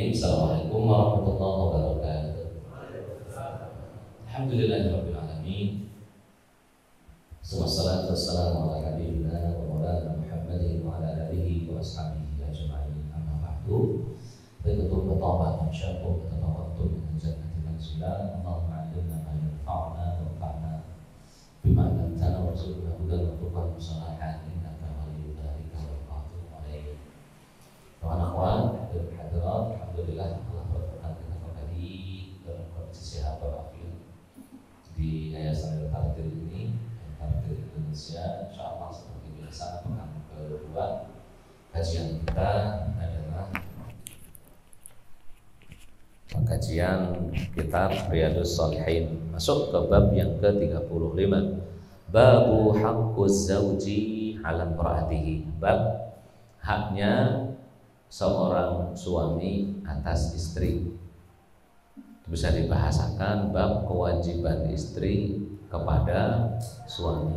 Assalamualaikum warahmatullahi wabarakatuh. Alhamdulillahirabbil alamin. Wassalatu wassalamu ala nabiyyina wa maulana Muhammadin wa ala alihi wa ashabihi ajma'in. Amma ba'du. Fayyatum batawat masyarakat tatawattu min jannati manzila. Allahumma 'allimna ma yanfa'una wanfa'na bima 'allamtana warzuqna hudan wa tuqan musalahan innaka waliyyu dzalika wal qadiru 'alaihi. Kawan-kawan dan hadirat, alhamdulillah telah berkenan kita kembali dalam kondisi sehat walafiat di Yayasan Al-Tardir ini, Al-Tardir Indonesia. Insyaallah seperti biasa pekan kedua kajian kita adalah kajian kitab Riyadhus Shalihin, masuk ke bab yang ke-35, babu haqquz zauji 'ala imra'atihi, bab haknya seorang suami atas istri. Bisa dibahasakan bab kewajiban istri kepada suami.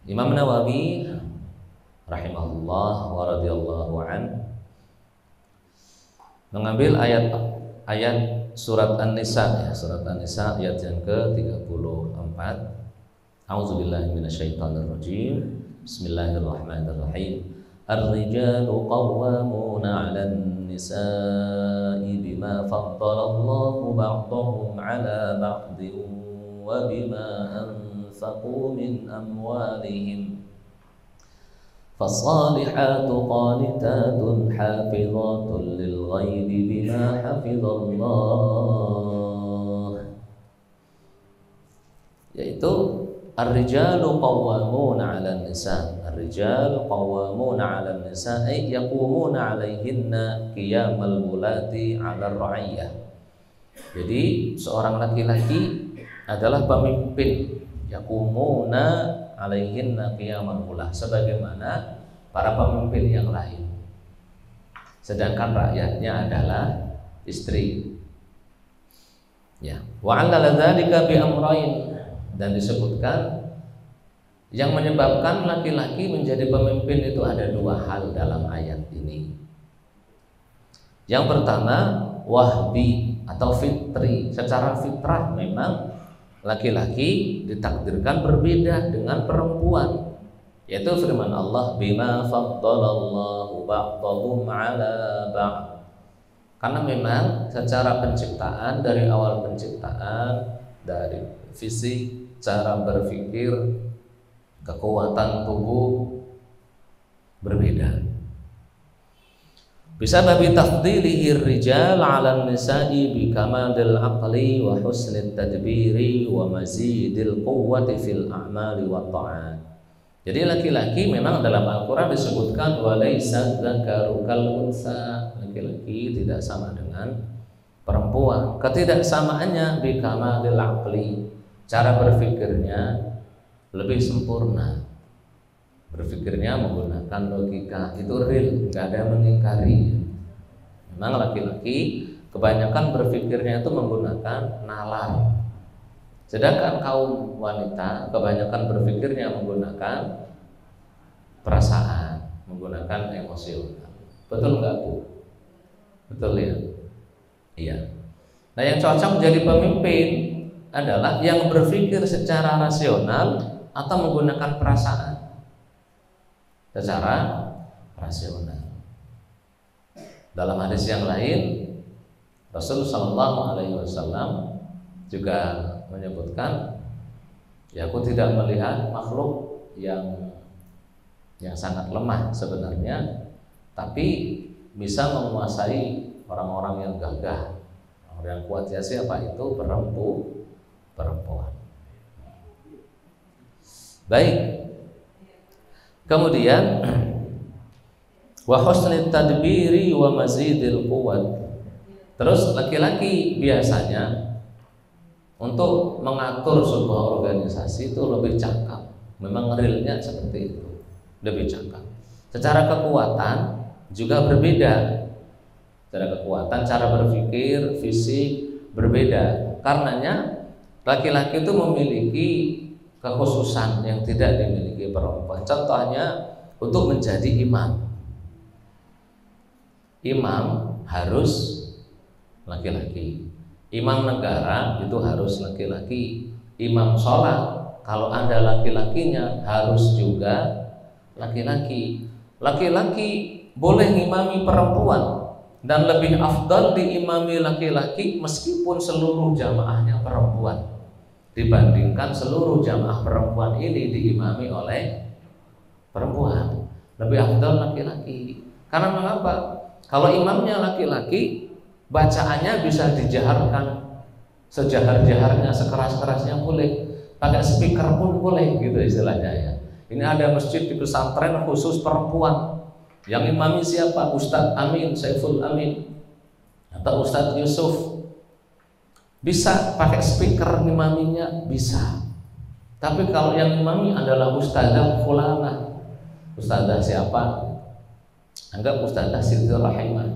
Imam Nawawi rahimahullah wa radhiyallahu an mengambil ayat surat An-Nisa, ya, surat An-Nisa ayat yang ke-34. A'udzubillahi minasyaitonir rajim. Bismillahirrahmanirrahim. الرجال قوامون على النساء بما فضل الله بعضهم على بعض وبما أنفقوا من أموالهم فالصالحات قانتات حافظات للغيب بما حفظ الله, yaitu ar-rijalu qawwamuna 'alan nisa. Ar-rijalu qawwamuna 'alan nisa ay yaqumuna 'alaihinna qiyamal mulati 'ala ar-ra'iyyah. Jadi seorang laki-laki adalah pemimpin, yaqumuna 'alaihinna qiyamal mulah, sebagaimana para pemimpin yang lain. Sedangkan rakyatnya adalah istri. Ya, wa 'allala dzalika bi amrayn, dan disebutkan yang menyebabkan laki-laki menjadi pemimpin itu ada dua hal dalam ayat ini. Yang pertama, wahbi atau fitri. Secara fitrah memang laki-laki ditakdirkan berbeda dengan perempuan, yaitu firman Allah, bima faddalallahu ba'dahum 'ala ba'd. Karena memang secara penciptaan, dari awal penciptaan, dari fisik, cara berpikir, kekuatan tubuh berbeda. Bisa babi tafdilihi rijal 'ala nisa'i bi kamalil aqli wa husnit tadbiri wa mazidil quwwati fil a'mali wa ta'at. Jadi laki-laki memang dalam Al-Qur'an disebutkan walaysa dzakaru kal unsa, laki-laki tidak sama dengan perempuan. Ketidaksamaannya bi kamalil aqli, cara berpikirnya lebih sempurna, berpikirnya menggunakan logika, itu real, nggak ada yang mengingkari. Memang laki-laki kebanyakan berpikirnya itu menggunakan nalar, sedangkan kaum wanita kebanyakan berpikirnya menggunakan perasaan, menggunakan emosional. Betul nggak, Bu? Betul ya? Iya. Nah, yang cocok menjadi pemimpin adalah yang berpikir secara rasional atau menggunakan perasaan. Secara rasional. Dalam hadis yang lain, Rasul sallallahu alaihi wasallam juga menyebutkan, ya, aku tidak melihat makhluk yang sangat lemah sebenarnya, tapi bisa menguasai orang-orang yang gagah. Orang yang kuat ya siapa itu? Perempuan. Baik. Kemudian wa husnit tadbiri wa mazidil quwwat. Terus laki-laki biasanya untuk mengatur sebuah organisasi itu lebih cakap. Memang realnya seperti itu, lebih cakap. Secara kekuatan juga berbeda. Secara kekuatan, cara berpikir, fisik berbeda. Karenanya laki-laki itu memiliki kekhususan yang tidak dimiliki perempuan. Contohnya untuk menjadi imam. imam harus laki-laki, imam negara itu harus laki-laki, imam sholat kalau ada laki-lakinya harus juga laki-laki. Laki-laki boleh ngimami perempuan dan lebih afdal diimami laki-laki meskipun seluruh jamaahnya perempuan dibandingkan seluruh jamaah perempuan ini diimami oleh perempuan. Lebih afdal laki-laki. Karena mengapa? Kalau imamnya laki-laki, bacaannya bisa dijaharkan sejahar-jaharnya, sekeras-kerasnya boleh, pakai speaker pun boleh, gitu istilahnya ya. Ini ada masjid di pesantren khusus perempuan. Yang imami siapa? Ustadz Amin, Saiful Amin, atau Ustadz Yusuf. Bisa pakai speaker imaminya, bisa. Tapi kalau yang imami adalah Ustadzah Fulana, Ustadzah siapa? Anggap Ustadzah Siti Rahimah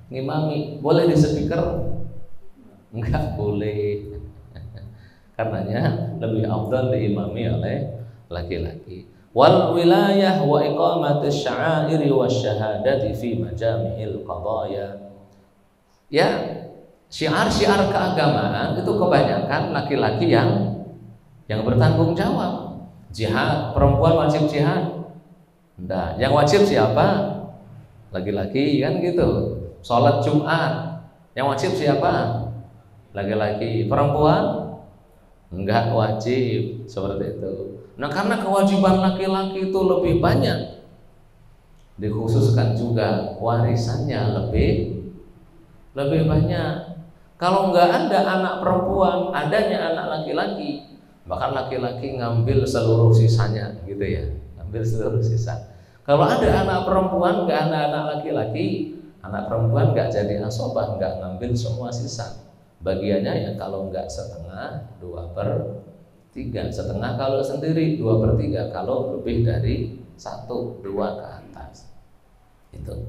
ngimami, boleh di speaker? Enggak boleh. Karenanya lebih afdal diimami oleh laki-laki. Wal wilayah wa iqamatis sya'airi wasyahadati fi majami'il qadaya. Ya, syiar-syiar keagamaan itu kebanyakan laki-laki yang bertanggung jawab. Jihad, perempuan wajib jihad? Enggak, yang wajib siapa? Laki-laki kan gitu. Sholat Jumat, yang wajib siapa? Laki-laki. Perempuan? Enggak wajib, seperti itu. Nah, karena kewajiban laki-laki itu lebih banyak, dikhususkan juga warisannya lebih banyak. Kalau enggak ada anak perempuan, adanya anak laki-laki, bahkan laki-laki ngambil seluruh sisanya, gitu ya. Ngambil seluruh sisa. Kalau ada anak perempuan, nggak ada anak laki-laki, anak perempuan nggak jadi asobah, nggak ngambil semua sisa. Bagiannya ya kalau nggak setengah, 2/3, setengah kalau sendiri, 2/3 kalau lebih dari 1, 2 ke atas. Itu.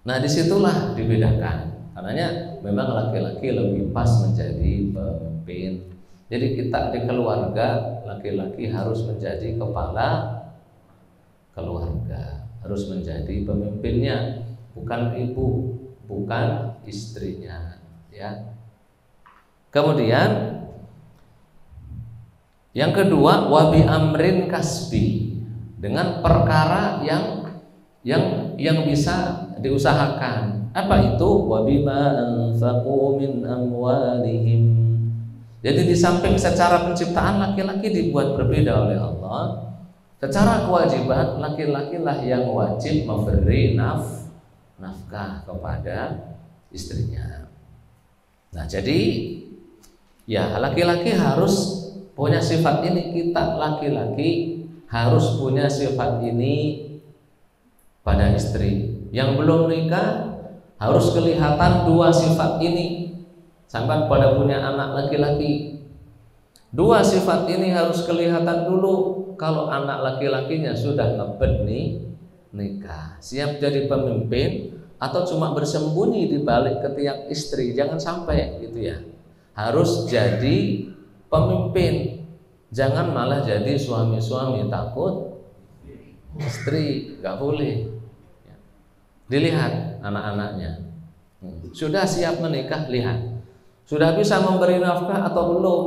Nah disitulah dibedakan. Karenanya memang laki-laki lebih pas menjadi pemimpin. Jadi kita di keluarga, laki-laki harus menjadi kepala keluarga, harus menjadi pemimpinnya, bukan ibu, bukan istrinya, ya. Kemudian yang kedua, wabi amrin kasbi, dengan perkara yang bisa diusahakan. Apa itu? Wabima anfaqu min amwalihim. Jadi di samping secara penciptaan laki-laki dibuat berbeda oleh Allah, secara kewajiban laki-laki lah yang wajib memberi nafkah kepada istrinya. Nah jadi ya laki-laki harus punya sifat ini. Kita laki-laki harus punya sifat ini pada istri. Yang belum nikah harus kelihatan dua sifat ini. Sampai pada punya anak laki-laki, dua sifat ini harus kelihatan dulu. Kalau anak laki-lakinya sudah ngebet nikah, siap jadi pemimpin, atau cuma bersembunyi di balik ketiak istri, jangan sampai gitu ya. Harus jadi pemimpin, jangan malah jadi suami-suami takut istri, nggak boleh. Dilihat anak-anaknya, sudah siap menikah, lihat, sudah bisa memberi nafkah atau belum.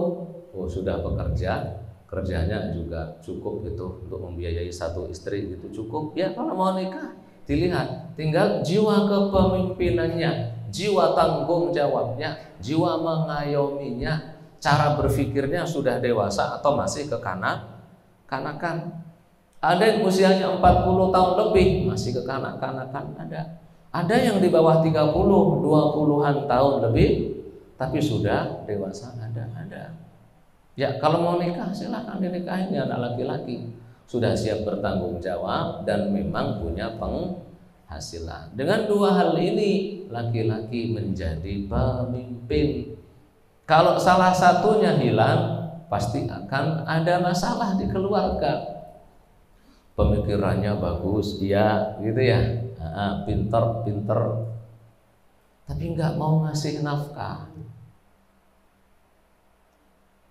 Oh sudah bekerja, kerjanya juga cukup gitu untuk membiayai satu istri gitu, cukup ya. Kalau mau nikah dilihat, tinggal jiwa kepemimpinannya, jiwa tanggung jawabnya, jiwa mengayominya, cara berpikirnya sudah dewasa atau masih kekanak-kanakan. Ada yang usianya 40 tahun lebih masih kekanak-kanakan, ada yang di bawah 30, 20-an tahun lebih tapi sudah dewasa, ada. Ya kalau mau nikah silakan dinikahin ya, anak laki-laki sudah siap bertanggung jawab dan memang punya penghasilan. Dengan dua hal ini laki-laki menjadi pemimpin. Kalau salah satunya hilang, pasti akan ada masalah di keluarga. Pemikirannya bagus, iya gitu ya, pinter, tapi nggak mau ngasih nafkah.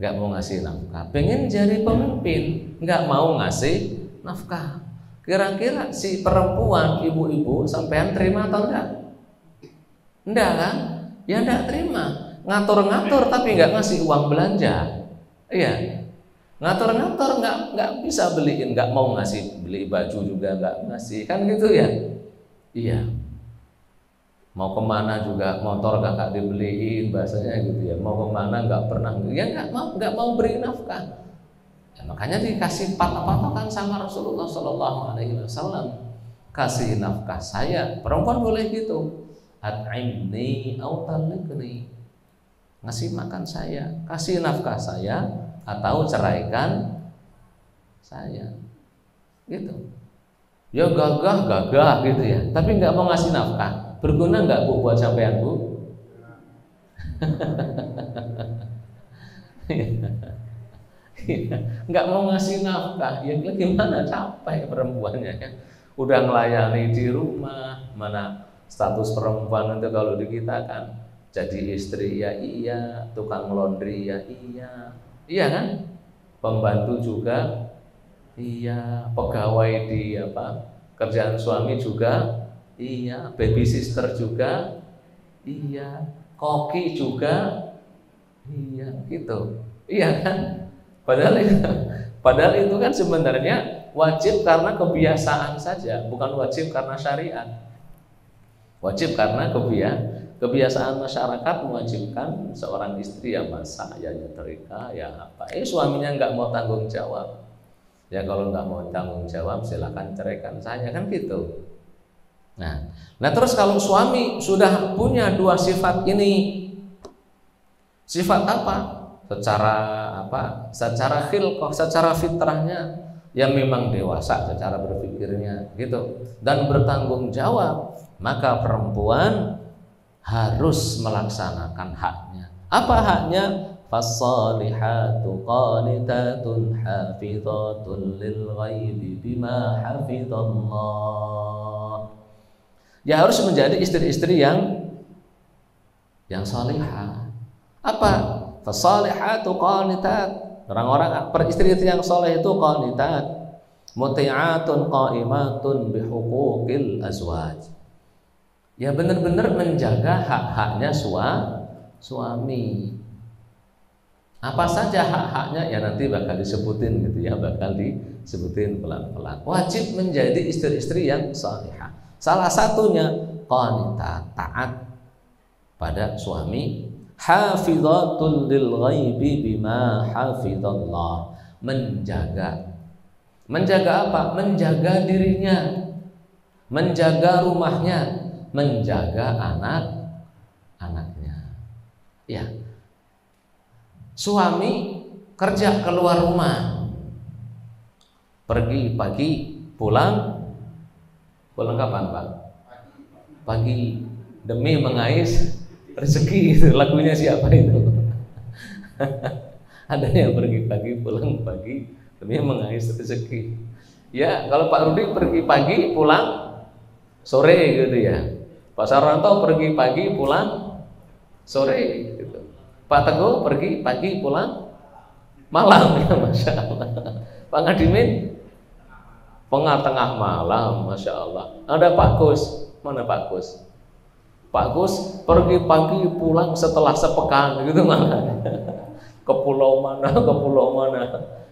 Nggak mau ngasih nafkah, pengen jadi pemimpin, nggak mau ngasih nafkah. Kira-kira si perempuan, ibu-ibu, sampean terima atau enggak? Enggak kan? Ya enggak terima. Ngatur-ngatur tapi nggak ngasih uang belanja. Iya. Ngatur-ngatur nggak bisa beliin, nggak mau ngasih, beli baju juga nggak ngasih, kan gitu ya. Iya. Mau kemana juga motor kakak dibeliin, bahasanya gitu ya. Mau kemana nggak pernah, ya nggak mau beri nafkah. Ya, makanya dikasih patok-patokan sama Rasulullah Shallallahu Alaihi Wasallam. Kasih nafkah saya, perempuan boleh gitu. At'imni au talliqni, ngasih makan saya, kasih nafkah saya, atau ceraikan saya, gitu. Ya gagah gitu ya, tapi nggak mau ngasih nafkah. Berguna nggak Bu buat sampean Bu? Nggak mau ngasih nafkah, ya gimana, capek perempuannya ya. Udah ngelayani di rumah, mana status perempuan itu kalau di kita kan jadi istri ya iya, tukang laundry ya iya kan, pembantu juga iya, pegawai di kerjaan suami juga iya, baby sister juga iya, koki juga iya, gitu. Iya kan? Padahal itu kan sebenarnya wajib karena kebiasaan saja, bukan wajib karena syariat. Wajib karena kebiasaan masyarakat mewajibkan seorang istri ya masak, ya nyetrika, ya apa. Suaminya nggak mau tanggung jawab. Ya kalau nggak mau tanggung jawab silakan ceraikan saya, kan gitu. Nah terus kalau suami sudah punya dua sifat ini, sifat apa? Secara khilqah, secara fitrahnya yang memang dewasa secara berpikirnya gitu dan bertanggung jawab, maka perempuan harus melaksanakan haknya. Apa haknya? Fassalihatu qanitatun hafizatun lil ghaibi bima hafizallah. Ya harus menjadi istri-istri yang salihah. Apa? Fasalihatu qanitat, orang-orang istri-istri yang soleh itu qanitat, muti'atun qaimatun bihuquqil azwaj. Ya benar-benar menjaga hak-haknya suami. Apa saja hak-haknya ya nanti bakal disebutin gitu ya, bakal disebutin pelan-pelan. Wajib menjadi istri-istri yang salihah. Salah satunya qanitat, taat pada suami. Hafizatul lil ghaibi bima hafizallah, menjaga apa? Menjaga dirinya, menjaga rumahnya, menjaga anak-anaknya. Ya, suami kerja keluar rumah, pergi pagi, pulang kapan Pak? Pagi, demi mengais rezeki. Itu lagunya siapa itu? Ada yang pergi pagi pulang pagi demi mengais rezeki. Ya kalau Pak Rudi pergi pagi pulang sore gitu ya. Pak Sarwanto pergi pagi pulang sore gitu. Pak Teguh pergi pagi pulang malam ya, Masya Allah. Pak Ngadimin tengah malam, Masya Allah. Ada Pak Gus, mana Pak Gus? Pak Gus pergi pagi pulang setelah sepekan gitu malah. Ke pulau mana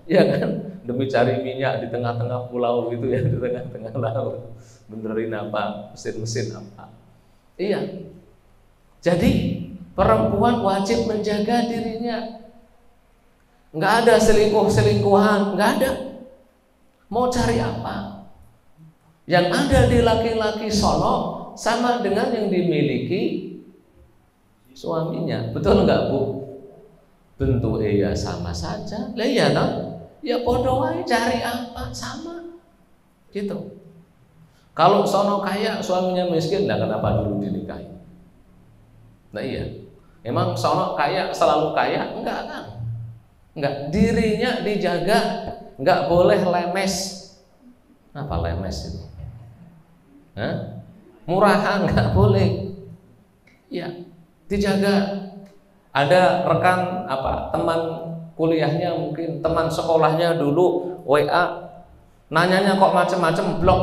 ya kan, demi cari minyak di tengah-tengah pulau gitu ya, di tengah-tengah laut, benerin apa mesin apa. Iya, jadi perempuan wajib menjaga dirinya, nggak ada selingkuhan, nggak ada. Mau cari apa? Yang ada di laki-laki solok sama dengan yang dimiliki suaminya, betul nggak Bu? Tentu iya sama saja. Lah iya toh? Ya podo wae, cari apa sama gitu. Kalau sono kaya suaminya miskin, nah kenapa dulu dinikahi? Nah iya, emang sono kaya selalu kaya? Enggak kan? Enggak, dirinya dijaga, enggak boleh lemes. Apa lemes itu? Hah? Murahan nggak boleh, ya dijaga. Ada rekan teman kuliahnya, mungkin teman sekolahnya dulu WA, nanyanya kok macam-macam, blok.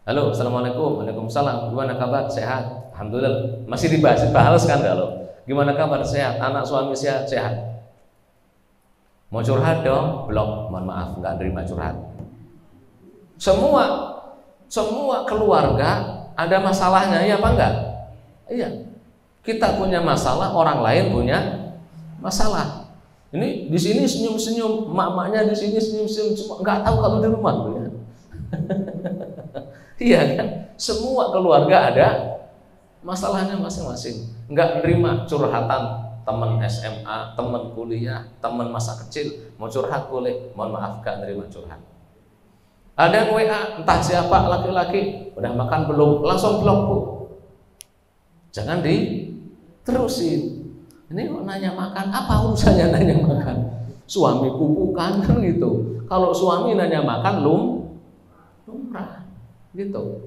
Halo, assalamualaikum, waalaikumsalam. Gimana kabar? Sehat? Alhamdulillah. Masih dibahas kan kalau? Gimana kabar? Sehat? Anak suami sehat? Sehat. Mau curhat dong? Blok. Mohon maaf, nggak nerima curhat. Semua keluarga ada masalahnya, ya apa enggak? Iya. Kita punya masalah, orang lain punya masalah. Ini di sini senyum-senyum, mak-maknya di sini senyum-senyum, cuma nggak tahu kalau di rumah, ya. Iya kan? Semua keluarga ada masalahnya masing-masing. Nggak nerima curhatan teman SMA, teman kuliah, teman masa kecil, mau curhat boleh, mohon maaf nggak nerima curhat. Ada yang WA, entah siapa laki-laki, udah makan belum, langsung blok bu. Jangan diterusin. Ini kok nanya makan, apa urusannya nanya makan? Suamiku bukan kan gitu. Kalau suami nanya makan lumrah gitu.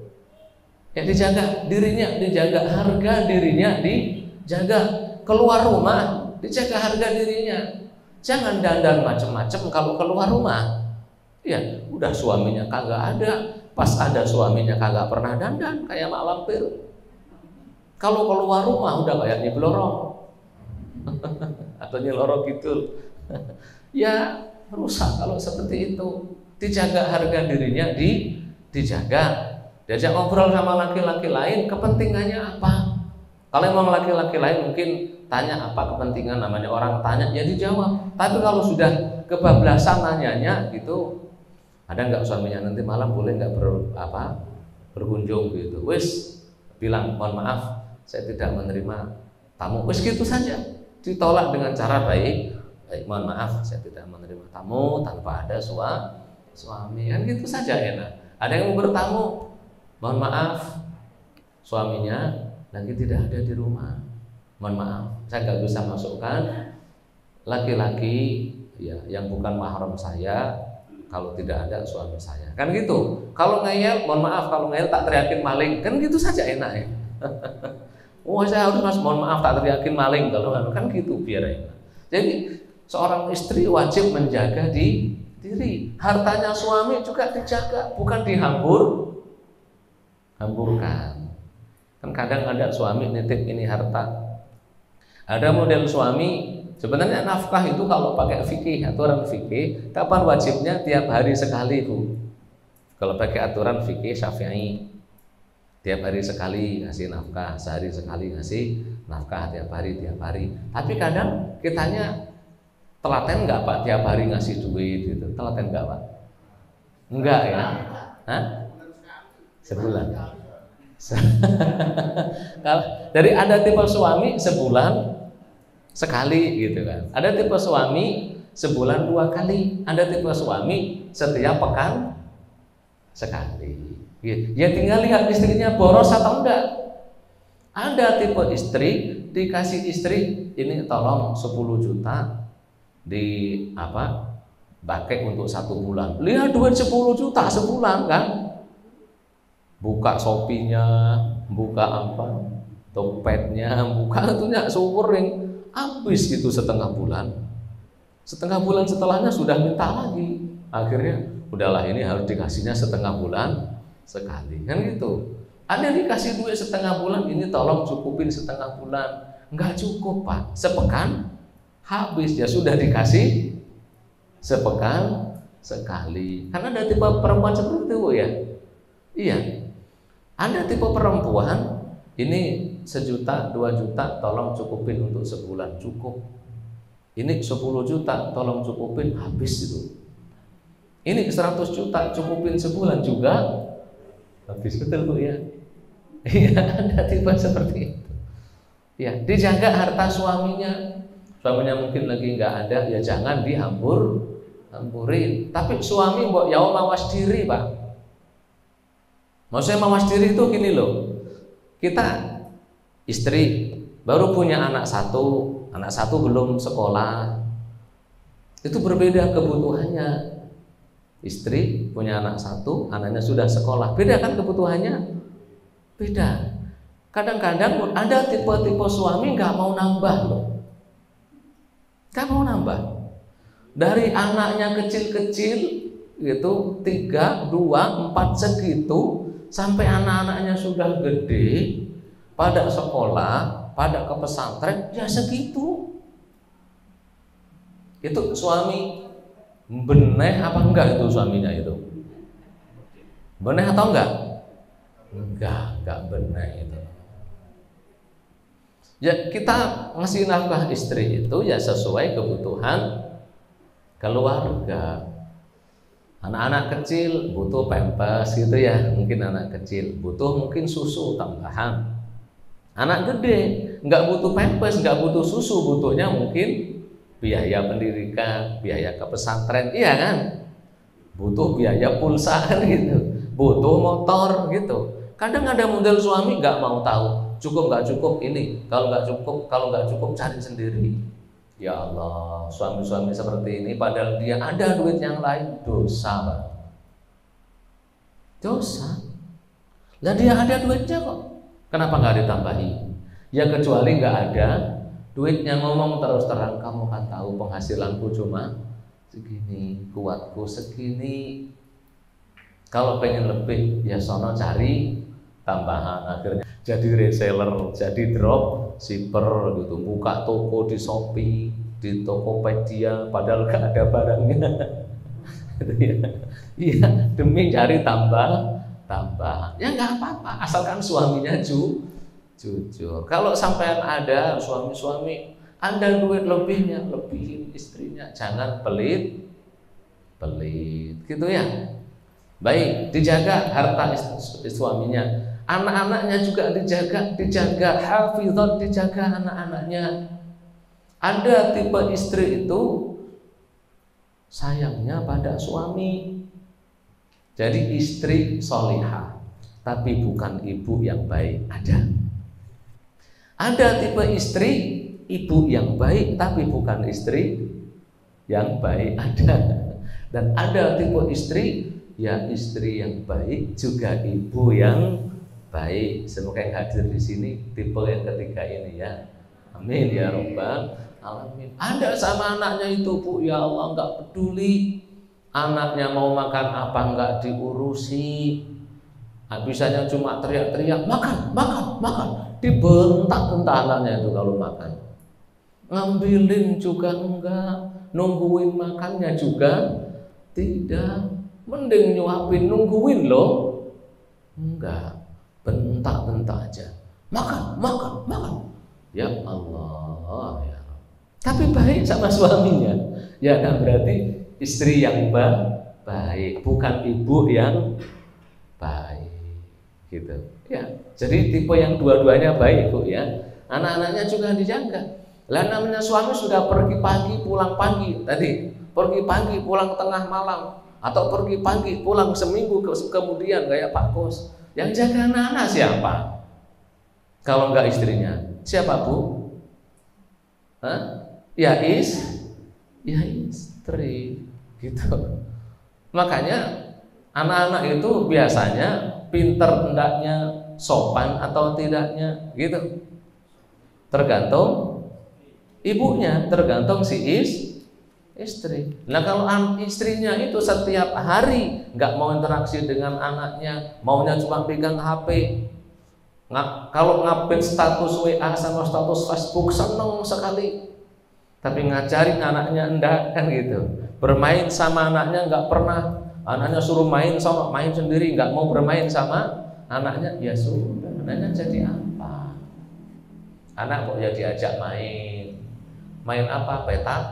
Ya dijaga dirinya, dijaga harga dirinya, dijaga keluar rumah, dijaga harga dirinya. Jangan dandan macem-macem kalau keluar rumah. Ya, udah suaminya kagak ada, pas ada suaminya kagak pernah dandan kayak mak lampir. Kalau keluar rumah udah kayak Nyiblorong atau Nyiloro gitu. Ya rusak kalau seperti itu. Dijaga harga dirinya, dijaga. Diajak ngobrol sama laki-laki lain, kepentingannya apa? Kalau memang laki-laki lain mungkin tanya apa kepentingan, namanya orang tanya ya dijawab. Tapi kalau sudah kebablasan nanyanya gitu, ada nggak suaminya nanti malam boleh nggak berkunjung gitu? Wis bilang mohon maaf saya tidak menerima tamu. Wis gitu saja, ditolak dengan cara baik. Mohon maaf saya tidak menerima tamu tanpa ada suami, kan gitu saja enak. Ada yang mau bertamu, mohon maaf suaminya lagi tidak ada di rumah, mohon maaf saya nggak bisa masukkan laki-laki ya yang bukan mahram saya kalau tidak ada suami saya, kan gitu. Kalau ngeyel, mohon maaf kalau ngeyel tak teriakin maling, kan gitu saja enak ya. Oh saya harus mohon maaf tak teriakin maling, kalau kan gitu biar enak. Jadi seorang istri wajib menjaga diri, hartanya suami juga dijaga, bukan hamburkan. Kan kadang ada suami nitip ini harta. Ada model suami sebenarnya nafkah itu kalau pakai fikih, aturan fikih, kapan wajibnya? Tiap hari sekali bu. Kalau pakai aturan fikih Syafi'i, tiap hari sekali ngasih nafkah, sehari sekali ngasih nafkah, tiap hari. Tapi kadang kitanya telaten nggak pak, tiap hari ngasih duit gitu, telaten nggak pak? Enggak ya? Hah? Sebulan. Dari ada tipe suami sebulan sekali gitu kan. Ada tipe suami sebulan 2 kali. Ada tipe suami setiap pekan sekali. Ya tinggal lihat istrinya boros atau enggak. Ada tipe istri dikasih istri ini tolong 10 juta pakai untuk 1 bulan. Lihat duit 10 juta sebulan kan. Buka Shopee-nya, buka Tokped-nya, buka itunya syukur yang habis gitu setengah bulan setelahnya sudah minta lagi, akhirnya udahlah ini harus dikasihnya setengah bulan sekali kan gitu. Ada yang dikasih duit setengah bulan, ini tolong cukupin setengah bulan, nggak cukup pak, sepekan habis, ya sudah dikasih sepekan sekali. Karena ada tipe perempuan seperti itu ya. Iya, ada tipe perempuan ini 1 juta, 2 juta tolong cukupin untuk sebulan, cukup. Ini 10 juta tolong cukupin, habis itu. Ini 100 juta cukupin sebulan juga habis, betul bu ya. Iya, ada tipe seperti itu. Ya, dijaga harta suaminya. Suaminya mungkin lagi nggak ada, ya jangan hamburin. Tapi suami mbok ya mawas diri pak. Maksudnya mawas diri itu gini loh. Kita istri baru punya anak satu belum sekolah, itu berbeda kebutuhannya. Istri punya anak 1, anaknya sudah sekolah, beda kan kebutuhannya? Beda. Kadang-kadang ada tipe-tipe suami nggak mau nambah loh, nggak mau nambah. Dari anaknya kecil-kecil gitu 3, 2, 4 segitu, sampai anak-anaknya sudah gede, pada sekolah, pada ke pesantren, ya segitu. Itu suami beneh apa enggak itu suaminya itu? Beneh atau enggak? Enggak beneh itu. Ya kita ngasih nafkah istri itu ya sesuai kebutuhan keluarga. Anak-anak kecil butuh pampers gitu ya, mungkin anak kecil butuh mungkin susu tambahan. Anak gede nggak butuh pampers, nggak butuh susu, butuhnya mungkin biaya pendidikan, biaya ke pesantren, iya kan? Butuh biaya pulsa kan gitu, butuh motor gitu. Kadang ada model suami nggak mau tahu, cukup nggak cukup ini, kalau nggak cukup cari sendiri. Ya Allah, suami-suami seperti ini padahal dia ada duit yang lain, dosa Pak. Dosa. Lah dia ada duitnya kok, kenapa nggak ditambahi? Ya kecuali nggak ada duitnya, ngomong terus terang, kamu kan tahu penghasilanku cuma segini, kuatku segini. Kalau pengen lebih ya sono cari tambahan, akhirnya jadi reseller, jadi drop shipper gitu, buka toko di Shopee, di Tokopedia, padahal gak ada barangnya. Iya, demi cari tambahan. Ya nggak apa-apa, asalkan suaminya jujur. Kalau sampai ada suami-suami ada duit lebihnya, lebihin istrinya, jangan pelit, gitu ya. Baik, dijaga harta suaminya. Anak-anaknya juga dijaga hafizat, dijaga anak-anaknya. Ada tipe istri itu sayangnya pada suami. Jadi istri solihah, tapi bukan ibu yang baik. Ada tipe istri ibu yang baik, tapi bukan istri yang baik. Dan ada tipe istri ya istri yang baik juga ibu yang baik. Semoga yang hadir di sini tipe yang ketiga ini ya. Amin ya rabbal alamin. Ada sama anaknya itu Bu, ya Allah nggak peduli. Anaknya mau makan apa nggak diurusi. Bisanya cuma teriak-teriak makan. Dibentak-bentak anaknya itu kalau makan. Ngambilin juga enggak, nungguin makannya juga tidak. Mending nyuapin, nungguin loh. Enggak. Bentak-bentak aja. Makan. Ya Allah ya. Tapi baik sama suaminya. Ya kan berarti istri yang baik, bukan ibu yang baik. Gitu. Ya. Jadi tipe yang dua-duanya baik Bu ya. Anak-anaknya juga dijaga. Lah namanya suami sudah pergi pagi pulang pagi tadi. Pergi pagi pulang tengah malam, atau pergi pagi pulang seminggu kemudian kayak Pak Kos. Yang jaga anak-anak siapa? Kalau enggak istrinya, siapa Bu? Ya istri gitu. Makanya anak-anak itu biasanya pinter hendaknya, sopan atau tidaknya gitu. Tergantung ibunya, tergantung si istri. Nah kalau istrinya itu setiap hari nggak mau interaksi dengan anaknya, maunya cuma pegang HP. Kalau ngupdate status WA sama status Facebook seneng sekali, tapi ngajarin anaknya enggak kan gitu. Bermain sama anaknya nggak pernah. Anaknya suruh main sama main sendiri, nggak mau bermain sama anaknya. Ya sudah, anaknya jadi apa? Anak kok ya diajak main apa? Petak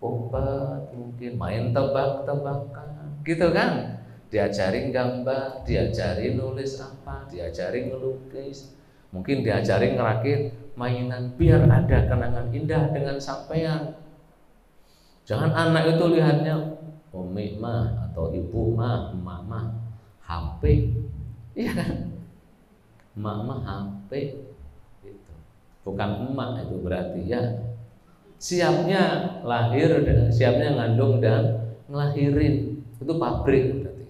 umpet, mungkin main tebak-tebakan gitu kan. Diajarin gambar, diajarin nulis apa, diajarin ngelukis, mungkin diajarin ngerakit mainan biar ada kenangan indah dengan sampean. Jangan anak itu lihatnya umi mah atau ibu mah, emak mah HP, iya kan? Emak mah HP itu. Bukan emak itu berarti ya siapnya lahir dan siapnya ngandung dan ngelahirin, itu pabrik berarti.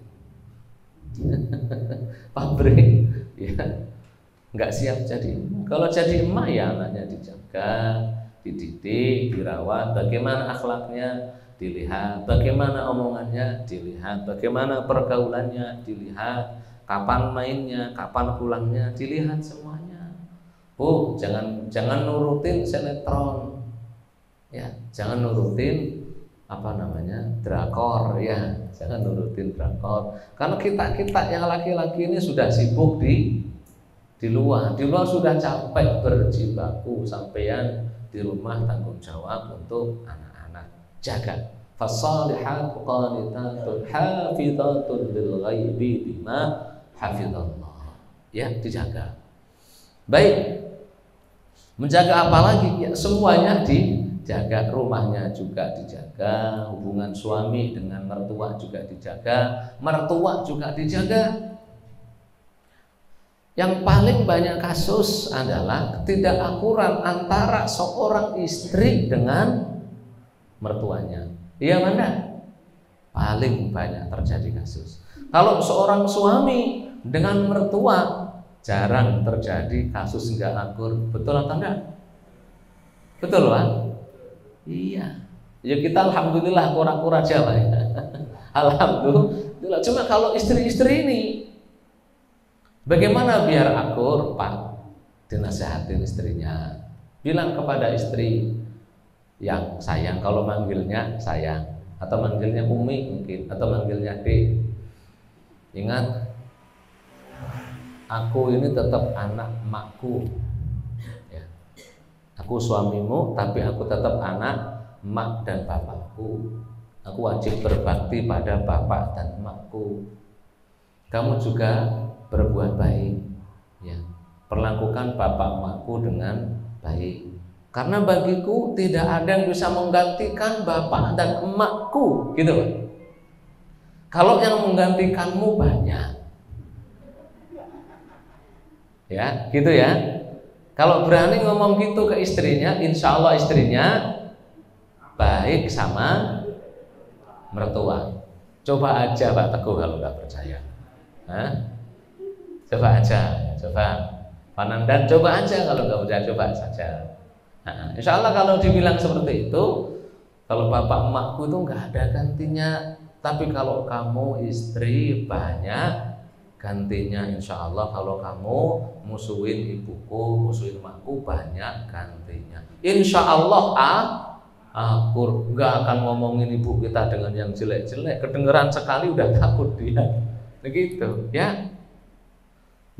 Pabrik ya nggak siap jadi emak. Kalau jadi emak ya anaknya dijaga, dididik, dirawat, bagaimana akhlaknya dilihat, bagaimana omongannya dilihat, bagaimana pergaulannya dilihat. kapan mainnya, kapan pulangnya, dilihat semuanya. Bu, jangan nurutin sinetron, ya, jangan nurutin drakor, ya, jangan nurutin drakor. Karena kita yang laki-laki ini sudah sibuk di luar sudah capek berjibaku, sampean di rumah tanggung jawab untuk anak-anak, jaga. Fasalihatu qanitatun hafizatun lil ghaibi bima hafizallah. Ya, dijaga. Baik. Menjaga apa lagi? Ya, semuanya dijaga, rumahnya juga dijaga, hubungan suami dengan mertua juga dijaga, mertua juga dijaga. Yang paling banyak kasus adalah ketidakakuran antara seorang istri dengan mertuanya. Iya mana? Paling banyak terjadi kasus. Kalau seorang suami dengan mertua jarang terjadi kasus nggak akur. Betul atau enggak? Betul kan? Iya. Ya kita alhamdulillah kurang-kurang aja lah ya. Alhamdulillah. Cuma kalau istri-istri ini bagaimana biar akur? Pak, dinasihatin istrinya. Bilang kepada istri yang sayang, kalau manggilnya sayang, atau manggilnya Umi mungkin, atau manggilnya Dek. Ingat, aku ini tetap anak makku, ya. Aku suamimu, tapi aku tetap anak mak dan bapakku. Aku wajib berbakti pada bapak dan makku. Kamu juga berbuat baik, ya. Perlakukan bapak makku dengan baik. Karena bagiku tidak ada yang bisa menggantikan bapak dan emakku, gitu. Kalau yang menggantikanmu banyak, ya, gitu ya. Kalau berani ngomong gitu ke istrinya, insya Allah istrinya baik sama mertua. Coba aja Pak Teguh kalau nggak percaya. Hah? Coba aja, coba. Pak Nandan, coba aja kalau nggak percaya, coba saja. Nah, insya Allah kalau dibilang seperti itu, kalau bapak emakku itu nggak ada gantinya. Tapi kalau kamu istri banyak gantinya, insya Allah. Kalau kamu musuhin ibuku, musuhin emakku, banyak gantinya. Insya Allah akur, nggak akan ngomongin ibu kita dengan yang jelek-jelek. Kedengeran sekali udah takut dia, begitu ya.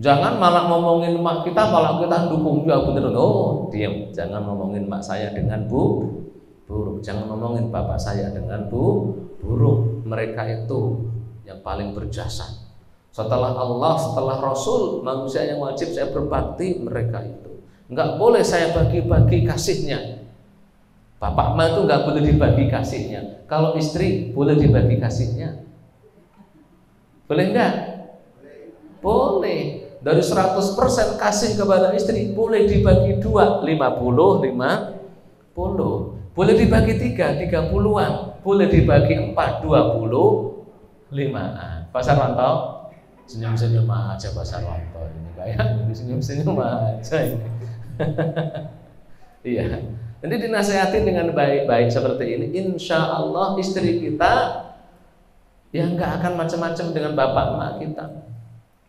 Jangan malah ngomongin mak kita, malah kita dukung juga bener. Oh, diam. Jangan ngomongin mak saya dengan buruk. Jangan ngomongin bapak saya dengan buruk. Mereka itu yang paling berjasa. Setelah Allah, setelah Rasul, manusia yang wajib saya berbakti mereka itu. Enggak boleh saya bagi-bagi kasihnya. Bapak emak itu enggak boleh dibagi kasihnya. Kalau istri boleh dibagi kasihnya. Boleh enggak? Boleh. Dari 100% kasih kepada istri boleh dibagi 2, 50. Boleh dibagi 3, 30-an. Boleh dibagi 4, 25-an. Pak Sarwanto, senyum-senyum aja Pak Sarwanto ini, kayak senyum-senyum aja ini. Iya. Jadi dinasihati dengan baik-baik seperti ini, insya Allah istri kita ya nggak akan macam-macam dengan bapak emak kita.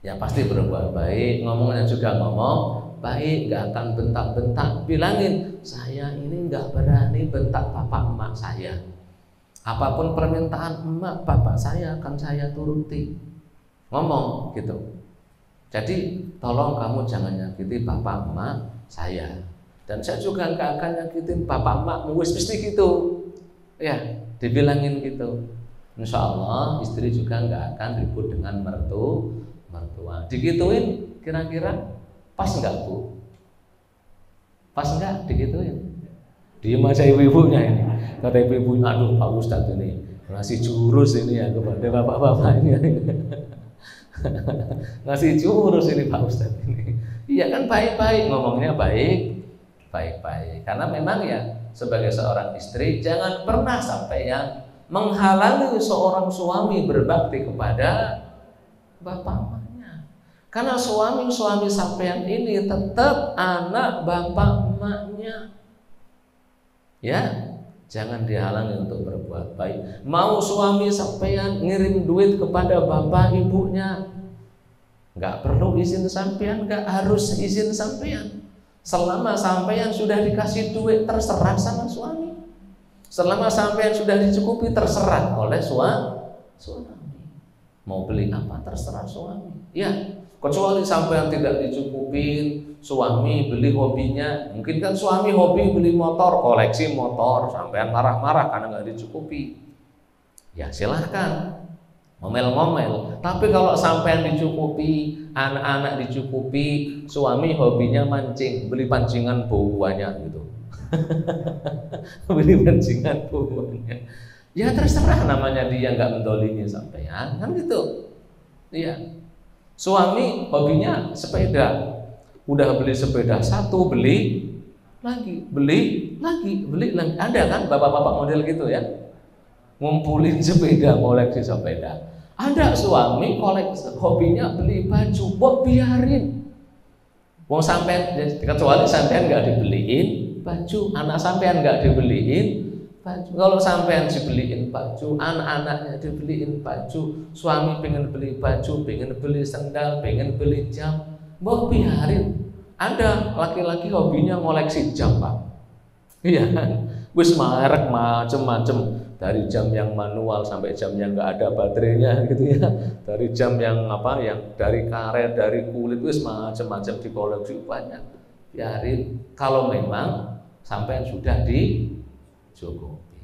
Ya pasti berbuat baik, ngomongnya juga ngomong baik, gak akan bentak-bentak. Bilangin, saya ini gak berani bentak bapak emak saya. Apapun permintaan emak bapak saya akan saya turuti. Ngomong gitu. Jadi tolong kamu jangan nyakiti bapak emak saya. Dan saya juga gak akan nyakitin bapak emak, wis mesti gitu. Ya, dibilangin gitu. Insya Allah istri juga gak akan ribut dengan mertua. Digituin kira-kira pas enggak Bu? Pas enggak digituin? Diem aja ibu-ibunya ini. Kata ibu-ibunya, aduh Pak Ustadz ini ngasih jurus ini ya kepada bapak-bapak ini. Ngasih jurus ini Pak Ustadz ini. Iya kan baik-baik, ngomongnya baik-baik. Karena memang ya sebagai seorang istri jangan pernah sampai yang menghalangi seorang suami berbakti kepada bapak. Karena suami sampean ini tetap anak bapak emaknya. Ya, jangan dihalangi untuk berbuat baik. Mau suami sampean ngirim duit kepada bapak ibunya, Nggak perlu izin sampean, nggak harus izin sampean. Selama sampean sudah dikasih duit, terserah sama suami. Selama sampean sudah dicukupi, terserah oleh suami. Mau beli apa terserah suami. Ya, kecuali sampean tidak dicukupin, suami beli hobinya. Mungkin kan suami hobi beli motor, koleksi motor, sampean marah-marah karena nggak dicukupi. Ya silahkan ngomel-ngomel. Tapi kalau sampean dicukupi, anak-anak dicukupi, suami hobinya mancing, beli pancingan bauannya gitu. Beli pancingan bauannya. Ya terserah, namanya dia nggak mendolimi sampean, kan gitu. Iya. Suami hobinya sepeda, udah beli sepeda satu, beli lagi. Ada kan bapak-bapak model gitu ya, ngumpulin sepeda, koleksi sepeda. Ada suami hobinya beli baju, buat biarin. Wong sampean, kecuali sampean nggak dibeliin baju, anak sampean nggak dibeliin baju. Kalau sampean dibeliin baju, anak-anaknya dibeliin baju, suami pengen beli baju, pengen beli sendal, pengen beli jam, buat biarin. Ada laki-laki hobinya ngoleksi jam, Pak. Iya kan? Wis merek macem-macem, dari jam yang manual sampai jam yang nggak ada baterainya gitu ya, dari jam yang yang dari karet, dari kulit, wis macem-macem dikoleksi banyak. Biarin, kalau memang sampean sudah dicukupi.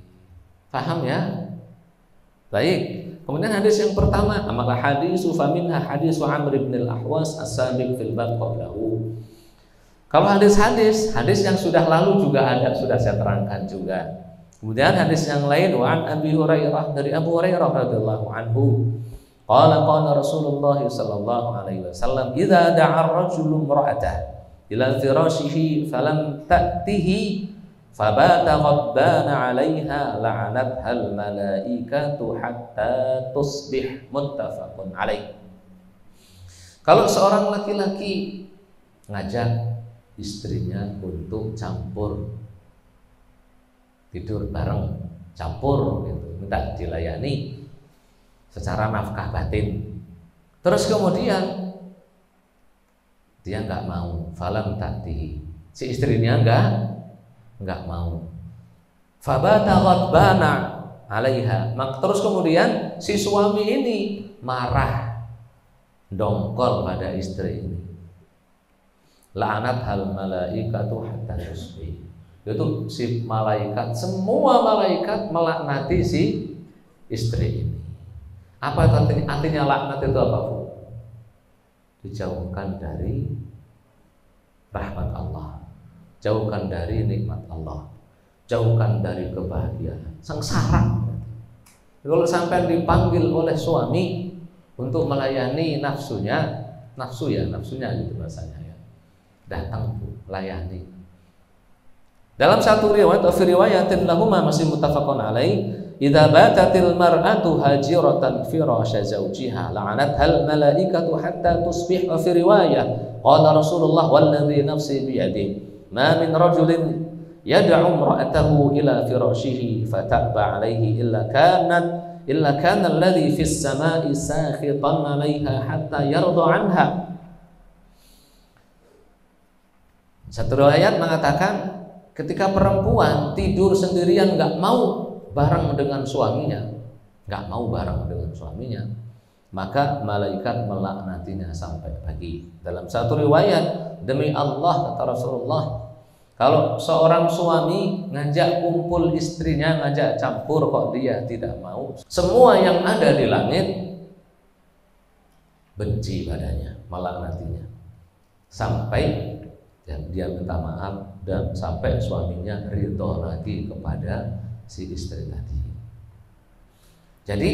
Paham ya? Baik. Kemudian hadis yang pertama, amalah hadis faminha hadis Amr bin al-Ahwas as-sabiq fil bab qablahu. Kalau hadis yang sudah lalu juga ada, sudah saya terangkan juga. Kemudian hadis yang lain, wa an Abi Hurairah, dari Abu Hurairah radhiyallahu anhu, qala Rasulullah sallallahu alaihi wasallam, idza da'a ar-rajulu imra'atahu ila firashihi falam ta'tihi fabata ghadbana 'alaiha la'anatha al-malaikatu hatta tusbih, muttafaqun alaih. Kalau seorang laki-laki ngajak istrinya untuk campur tidur bareng, campur gitu, minta dilayani secara nafkah batin, terus kemudian dia nggak mau, falam ta'tihi, si istrinya nggak mau, fabata ghadbana 'alaiha, terus kemudian si suami ini marah, dongkol pada istri ini, la'anat hal malaikatu hatta tusbih. Itu si malaikat, semua malaikat melaknati si istri ini. Apa artinya laknat itu apa, Bu? Dijauhkan dari rahmat Allah, jauhkan dari nikmat Allah, jauhkan dari kebahagiaan, sengsara. Kalau sampai dipanggil oleh suami untuk melayani nafsunya gitu bahasanya ya, datang Bu, layani. Dalam satu riwayat, fi riwayatin lahuma, masih muttafaqun alaih, idza batatil mar'atu hajiratan firasha zawjiha la'anathal malaikatu hatta tusbih. Wa fi riwayah qala Rasulullah walladzi nafsi biyadihi ma min rajulin yad'u imra'atahu ila firashihi fata'ba alaihi illa kana alladhi fis sama'i sakhitan 'alaiha hatta yarda 'anha. Satu riwayat mengatakan, ketika perempuan tidur sendirian nggak mau bareng dengan suaminya, maka malaikat melaknatinya sampai pagi. Dalam satu riwayat, demi Allah kata Rasulullah, kalau seorang suami ngajak kumpul istrinya, ngajak campur kok dia tidak mau, semua yang ada di langit benci padanya, melaknatinya, sampai dia minta maaf dan sampai suaminya ridho lagi kepada si istri tadi. Jadi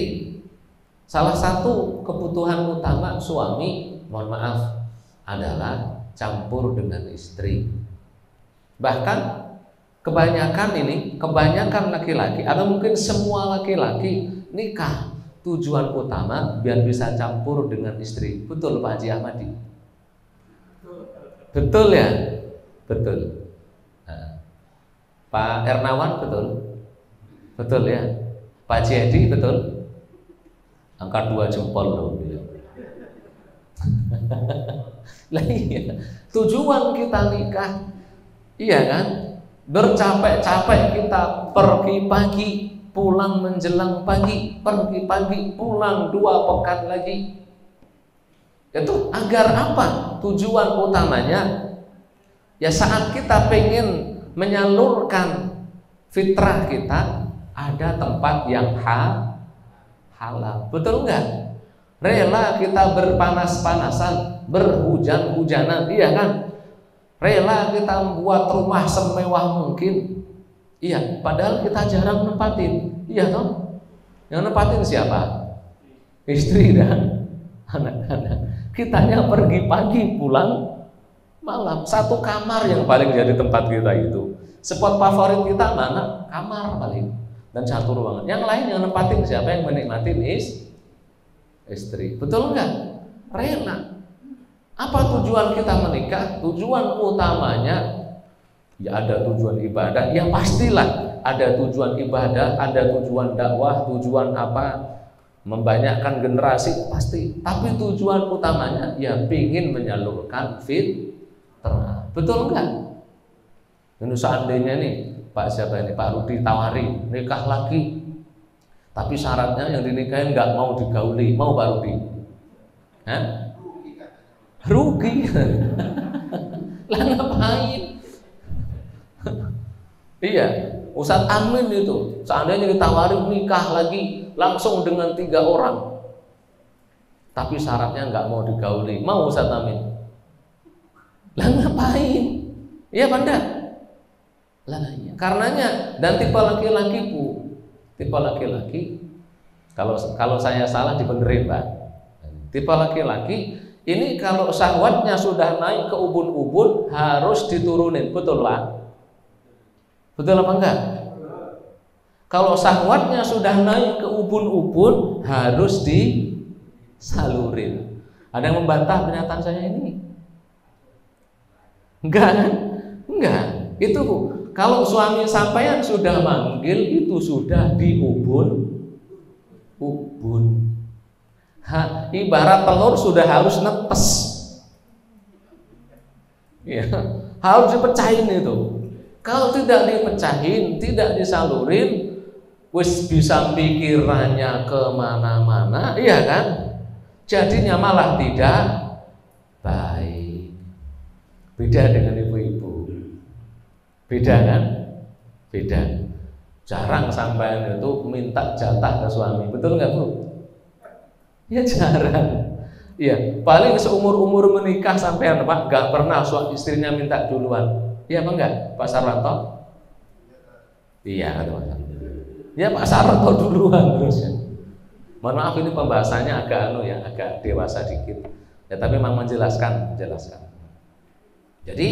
salah satu kebutuhan utama suami, mohon maaf, adalah campur dengan istri. Bahkan kebanyakan laki-laki atau mungkin semua laki-laki nikah tujuan utama biar bisa campur dengan istri. Betul Pak Haji Ahmadi? Betul ya? Betul. Nah, Pak Ernawan betul? Betul ya? Pak Haji Edi betul? Angkat 2 jempol loh. Lah iya, tujuan kita nikah, iya kan? Bercapek-capek kita pergi pagi, pulang menjelang pagi, pergi pagi, pulang 2 pekan lagi. Itu agar apa? Tujuan utamanya ya saat kita pengen menyalurkan fitrah kita, ada tempat yang halal. Betul enggak? Rela kita berpanas-panasan, berhujan-hujanan, iya kan? Rela kita membuat rumah semewah mungkin, iya, padahal kita jarang nempatin, iya toh? Yang nempatin siapa? Istri dan anak-anak. Kitanya pergi pagi, pulang malam. Satu kamar yang paling jadi tempat kita itu. Spot favorit kita mana? Kamar paling. Dan satu ruangan. Yang lain yang nempatin siapa? Yang menikmatin istri. Betul enggak? Rela. Apa tujuan kita menikah? Tujuan utamanya ya ada tujuan ibadah. Ya pastilah ada tujuan ibadah, ada tujuan dakwah, tujuan apa? Membanyakkan generasi pasti. Tapi tujuan utamanya ya ingin menyalurkan fitrah. Betul enggak? Ini seandainya nih Pak siapa ini? Pak Rudi tawari nikah lagi. Tapi syaratnya yang dinikahin nggak mau digauli, mau Pak Rudi? Hah? Rugi. Lah ngapain? Iya, Ustadz Amin itu seandainya ditawari nikah lagi langsung dengan 3 orang, tapi syaratnya nggak mau digauli, mau Ustadz Amin? Lah ngapain? Iya Banda? Lah iya. Karenanya dan tipe laki-laki Bu, tipe laki-laki kalau saya salah dibenerin Pak. Tipe laki-laki ini kalau syahwatnya sudah naik ke ubun-ubun harus diturunin, betul Pak? Betul apa enggak? Kalau syahwatnya sudah naik ke ubun-ubun harus disalurin. Ada yang membantah pernyataan saya ini? Enggak kan? Enggak. Itu kalau suami sampean sudah manggil itu sudah di ubun. Ibarat telur sudah harus netes. Ya, harus dipecahin itu. Kalau tidak dipecahin, tidak disalurin, wis bisa pikirannya kemana-mana, iya kan? Jadinya malah tidak baik. Beda dengan ibu-ibu. Beda kan? Beda. Jarang sampean itu minta jatah ke suami, betul nggak Bu? Ya jarang. Iya, paling seumur-umur menikah sampean Pak, nggak pernah suami istrinya minta duluan. Iya apa enggak, Pak Sarwanto? Iya, kata Pak Sarwanto. Ya Pak Sarwanto duluan terus ya. Mohon maaf ini pembahasannya agak agak dewasa dikit. Ya tapi memang menjelaskan. Jadi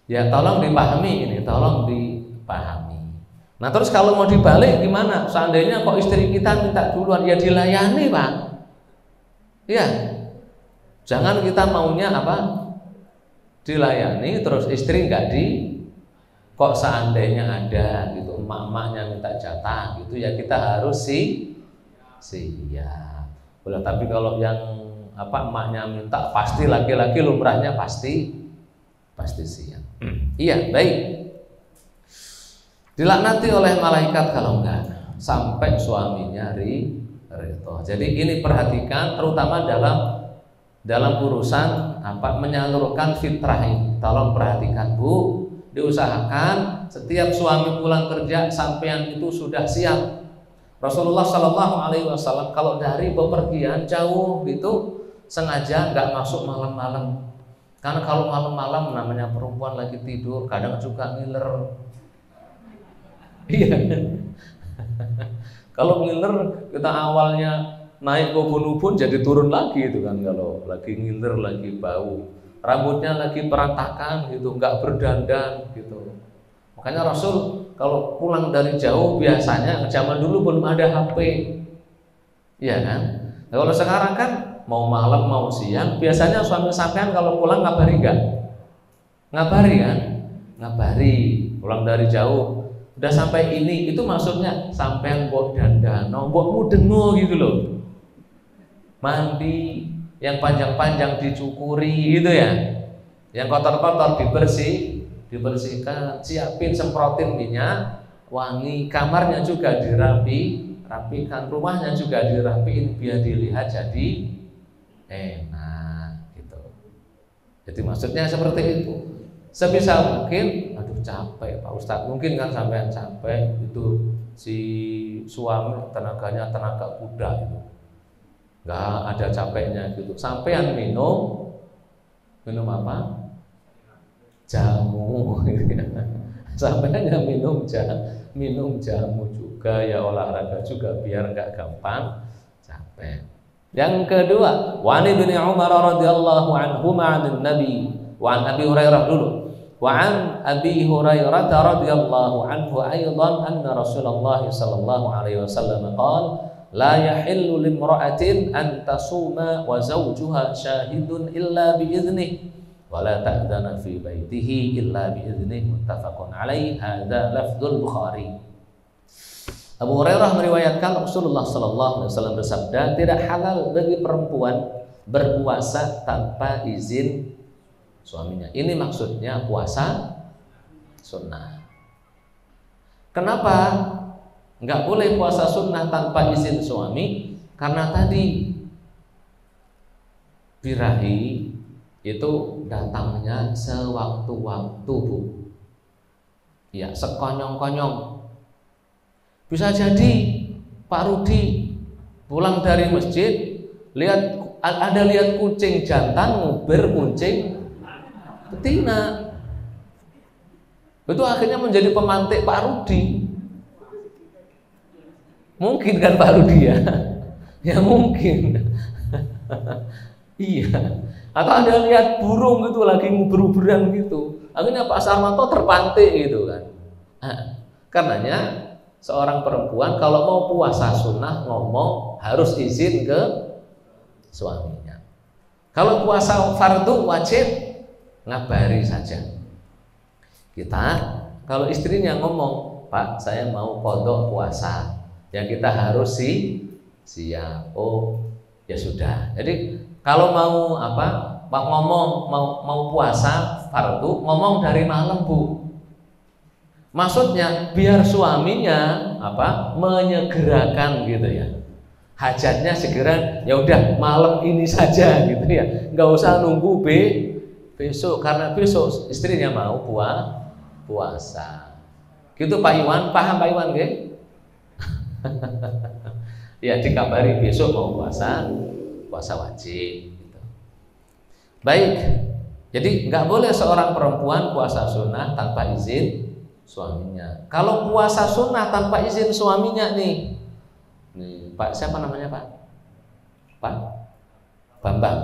ya tolong dipahami ini, tolong dipahami. Nah terus kalau mau dibalik gimana? Seandainya kok istri kita minta duluan, ya dilayani Pak. Iya. Jangan kita maunya apa? Dilayani terus istri nggak kok seandainya ada gitu emak-emaknya minta jatah gitu ya kita harus siap. Boleh tapi kalau yang apa emaknya minta pasti laki-laki lumrahnya pasti siap. Iya baik. Dilaknati oleh malaikat kalau enggak sampai suaminya ridho. Jadi ini perhatikan terutama dalam urusan apa menyalurkan fitrah ini. Tolong perhatikan Bu, diusahakan setiap suami pulang kerja sampean itu sudah siap. Rasulullah Shallallahu Alaihi Wasallam kalau dari bepergian jauh gitu sengaja nggak masuk malam-malam, karena kalau malam-malam namanya perempuan lagi tidur kadang juga ngiler. Iya. Kalau ngiler kita awalnya naik ke ubun-ubun jadi turun lagi itu kan kalau lagi ngiler lagi bau, rambutnya lagi berantakan gitu, nggak berdandan gitu. Makanya Rasul kalau pulang dari jauh biasanya zaman dulu belum ada HP, iya kan? Nah, kalau sekarang kan mau malam mau siang biasanya suami sampean kalau pulang ngabari nggak? Ngabari kan? Ngabari pulang dari jauh. Udah sampai ini, itu maksudnya sampean mbok dandan, mbok mudengo gitu loh. Mandi, yang panjang-panjang dicukuri gitu ya, yang kotor-kotor dibersihkan, siapin semprotin minyak wangi, kamarnya juga rapikan, rumahnya juga dirapiin biar dilihat jadi enak gitu. Jadi maksudnya seperti itu. Sebisa mungkin, aduh capek Pak Ustadz, mungkin kan sampean capek itu, si suami tenaganya tenaga kuda itu, nggak ada capeknya gitu. Sampean minum apa? Jamu. Sampean minum jamu juga ya, olahraga juga biar nggak gampang capek. Yang kedua, wa an Ibnu Umar radhiyallahu anhuma 'an Nabi wa an Abi Hurairah dulu. Wa an Abi Hurairah radhiyallahu anhu aidan anna Rasulullah sallallahu alaihi wasallam qala la yahillu limra'atin an tasuma wa zawjuha syahidun illa bi idzni wa la ta'dana fi baitihi illa bi idzni, muttafaqun alaihi. Hadza lafdzul Bukhari. Abu Hurairah meriwayatkan Rasulullah sallallahu alaihi wasallam bersabda, tidak halal bagi perempuan berpuasa tanpa izin suaminya. Ini maksudnya puasa sunnah. Kenapa nggak boleh puasa sunnah tanpa izin suami? Karena tadi birahi itu datangnya sewaktu-waktu, Bu. Ya, sekonyong-konyong. Bisa jadi Pak Rudi pulang dari masjid lihat kucing jantan nguber kucing betina. Itu akhirnya menjadi pemantik Pak Rudi. Mungkin kan Pak Rudi ya? Ya mungkin. Iya. Atau Anda lihat burung gitu lagi nguber-uberan gitu, akhirnya Pak Sarmanto terpantik gitu kan. Karenanya seorang perempuan kalau mau puasa sunnah ngomong harus izin ke suaminya. Kalau puasa fardu wajib ngabari saja. Kita kalau istrinya ngomong, Pak saya mau qadha puasa, yang kita harus siap. Oh ya sudah. Jadi kalau mau Pak ngomong mau puasa fardu, ngomong dari malam, Bu. Maksudnya biar suaminya menyegerakan gitu ya. Hajatnya segera, ya udah malam ini saja gitu ya. Nggak usah nunggu besok, karena besok istrinya mau puasa. Gitu Pak Iwan, paham Pak Iwan nggih? Ya dikabari besok mau puasa wajib gitu. Baik, jadi nggak boleh seorang perempuan puasa sunnah tanpa izin suaminya. Kalau puasa sunnah tanpa izin suaminya nih Pak siapa namanya Pak? Pak Bambang.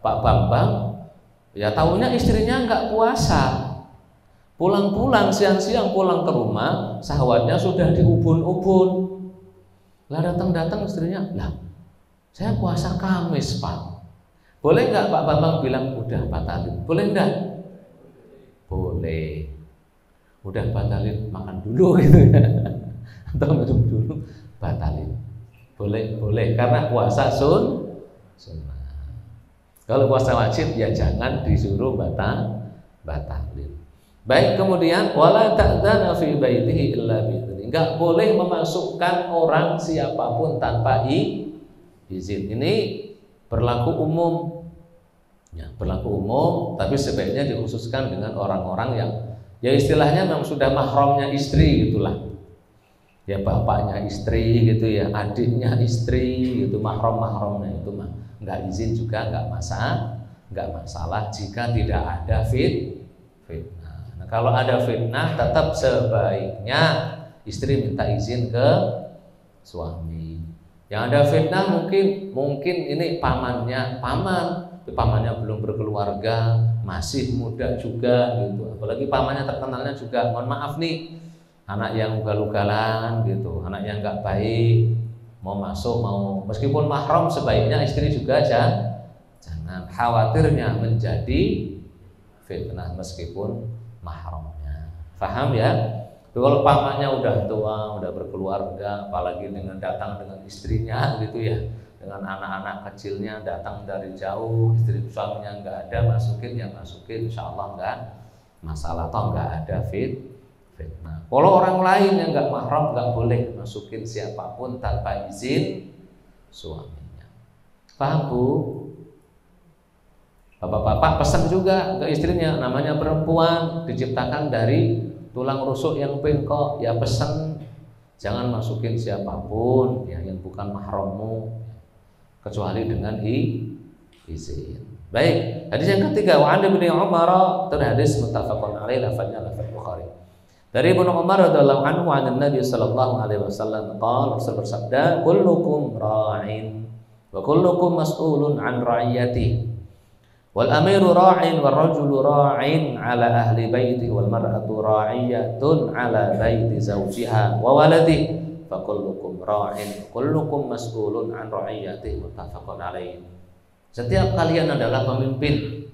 Pak Bambang ya tahunya istrinya nggak puasa. Pulang-pulang siang-siang pulang ke rumah, syahwatnya sudah diubun-ubun. Lah datang istrinya, lah saya puasa Kamis Pak. Boleh nggak Pak Bambang bilang udah batalin? Boleh nggak? Boleh. Udah batalin makan dulu gitu ya. Atau minum dulu batalin. Boleh karena puasa sunnah. Kalau puasa wajib ya jangan disuruh batalin. Baik, kemudian wala ta'dzana fi baitihi illa bi'idznih. Enggak boleh memasukkan orang siapapun tanpa izin. Ini berlaku umum. Ya, berlaku umum, tapi sebaiknya dikhususkan dengan orang-orang yang ya istilahnya memang sudah mahramnya istri gitulah. Ya bapaknya istri gitu ya, adiknya istri gitu, mahram-mahramnya itu mah enggak izin juga enggak masalah jika tidak ada fitnah. Nah, kalau ada fitnah tetap sebaiknya istri minta izin ke suami. Yang ada fitnah mungkin ini pamannya belum berkeluarga, masih muda juga gitu. Apalagi pamannya terkenalnya juga, mohon maaf nih, anak yang ugal-ugalan gitu, anak yang nggak baik, mau meskipun mahram sebaiknya istri juga jangan, khawatirnya menjadi fitnah meskipun mahramnya. Paham ya? Kalau pamannya udah tua, udah berkeluarga, apalagi datang dengan istrinya gitu ya, dengan anak-anak kecilnya datang dari jauh, istri suaminya nggak ada, masukin, insya Allah nggak masalah, atau nggak ada fitnah. Kalau orang lain yang nggak mahram nggak boleh masukin siapapun tanpa izin suaminya. Paham Bu? Bapak-bapak pesan juga ke istrinya, namanya perempuan diciptakan dari tulang rusuk yang bengkok, ya pesan jangan masukin siapapun ya yang bukan mahrammu kecuali dengan izin. Baik, hadis yang ketiga, wa an Ibnu Umar, hadis muttafaqun alaih, lafadznya lafadz Bukhari. Dari Ibnu Umar radhiyallahu anhu an Nabi sallallahu alaihi wasallam qala, Rasul bersabda, kullukum ra'in wa kullukum mas'ulun an ra'iyatihi. Wal amiru ra'in wal rajulu ra'in ala ahli baiti wal mar'atu ra'iyatun ala baiti zawjiha wa waladihi fa kullukum ra'in kullukum mas'ulun an ra'iyatihi, muttafaqun alaih. Setiap kalian adalah pemimpin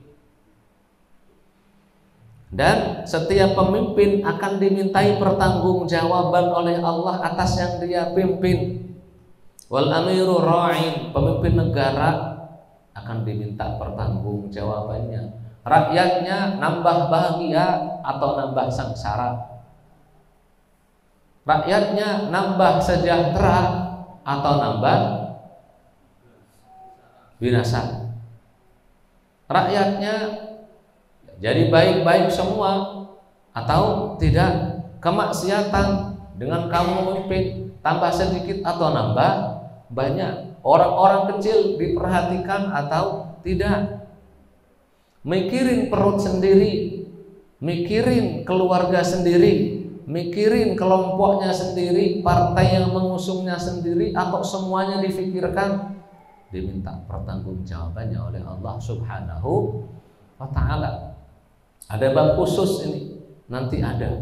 dan setiap pemimpin akan dimintai pertanggungjawaban oleh Allah atas yang dia pimpin. Wal amiru ra'in, pemimpin negara akan diminta pertanggungjawabannya. Rakyatnya nambah bahagia atau nambah sengsara. Rakyatnya nambah sejahtera atau nambah binasa. Rakyatnya jadi baik-baik semua atau tidak, kemaksiatan dengan kamu memimpin tambah sedikit atau nambah banyak. Orang-orang kecil diperhatikan atau tidak, mikirin perut sendiri, mikirin keluarga sendiri, mikirin kelompoknya sendiri, partai yang mengusungnya sendiri, atau semuanya difikirkan, diminta pertanggungjawabannya oleh Allah Subhanahu wa ta'ala. Ada bab khusus ini, nanti ada.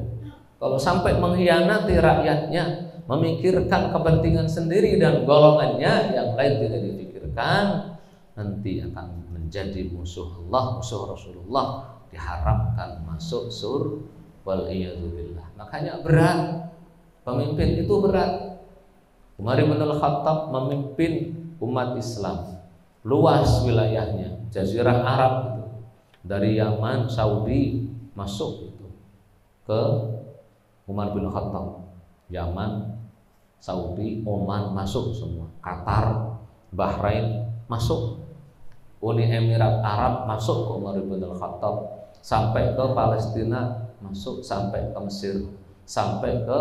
Kalau sampai mengkhianati rakyatnya, memikirkan kepentingan sendiri dan golongannya, yang lain tidak dipikirkan, nanti akan menjadi musuh Allah, musuh Rasulullah, diharamkan masuk surga, wal iyadzubillah. Makanya berat, pemimpin itu berat. Umar bin Al-Khattab memimpin umat Islam, luas wilayahnya, Jazirah Arab itu, dari Yaman, Saudi masuk itu ke Umar bin Khattab. Yaman, Saudi, Oman masuk semua, Qatar, Bahrain masuk, Uni Emirat Arab masuk ke Umar bin Al-Khattab, sampai ke Palestina masuk, sampai ke Mesir, sampai ke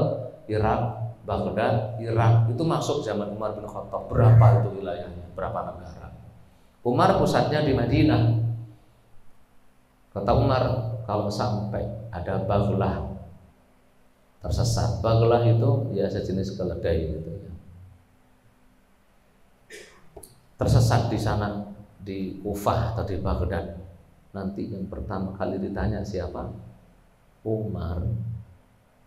Irak, Baghdad, Irak, itu masuk zaman Umar bin Khattab. Berapa itu wilayahnya, berapa negara. Umar pusatnya di Madinah. Kata Umar, kalau sampai ada baghlah tersesat, baghlah itu ya sejenis keledai gitu ya, tersesat di sana di Kufah atau di Baghdad, nanti yang pertama kali ditanya siapa? Umar.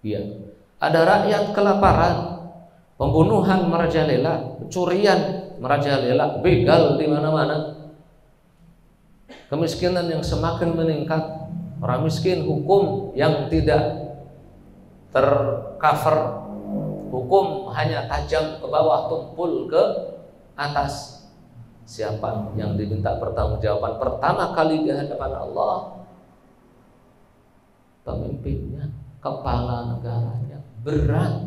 Iya, ada rakyat kelaparan, pembunuhan merajalela, pencurian merajalela, begal di mana-mana, kemiskinan yang semakin meningkat, orang miskin, hukum yang tidak tercover, hukum hanya tajam ke bawah, tumpul ke atas. Siapa yang diminta pertanggungjawaban pertama kali di hadapan Allah? Pemimpinnya, kepala negaranya. Berat.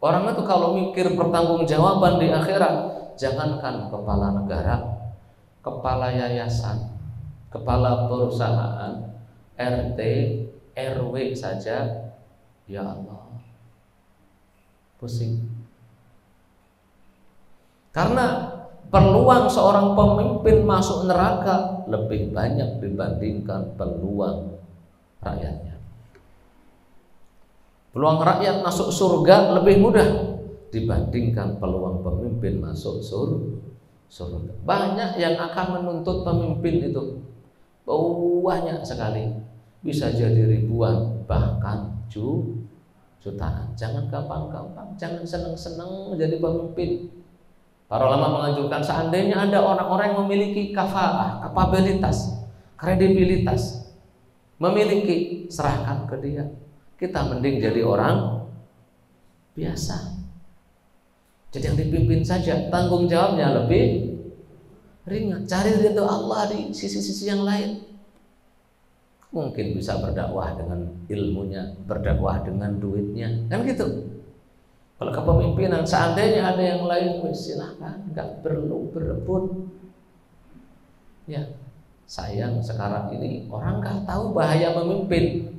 Orang itu kalau mikir pertanggungjawaban di akhirat, jangankan kepala negara, kepala yayasan, kepala perusahaan, RT, RW saja, ya Allah, pusing. Karena peluang seorang pemimpin masuk neraka lebih banyak dibandingkan peluang rakyatnya. Peluang rakyat masuk surga lebih mudah dibandingkan peluang pemimpin masuk surga. Banyak yang akan menuntut pemimpin itu, banyak sekali, bisa jadi ribuan, bahkan jutaan. Jangan gampang-gampang, jangan seneng-seneng jadi pemimpin. Para ulama mengajukan seandainya ada orang-orang yang memiliki kafaah, kapabilitas, kredibilitas, memiliki, serahkan ke dia. Kita mending jadi orang biasa. Jadi yang dipimpin saja, tanggung jawabnya lebih ringan. Cari ridho Allah di sisi-sisi yang lain. Mungkin bisa berdakwah dengan ilmunya, berdakwah dengan duitnya, kan gitu. Kalau kepemimpinan seandainya ada yang lain, silahkan, nggak perlu berebut. Ya, sayang sekarang ini orang nggak tahu bahaya memimpin.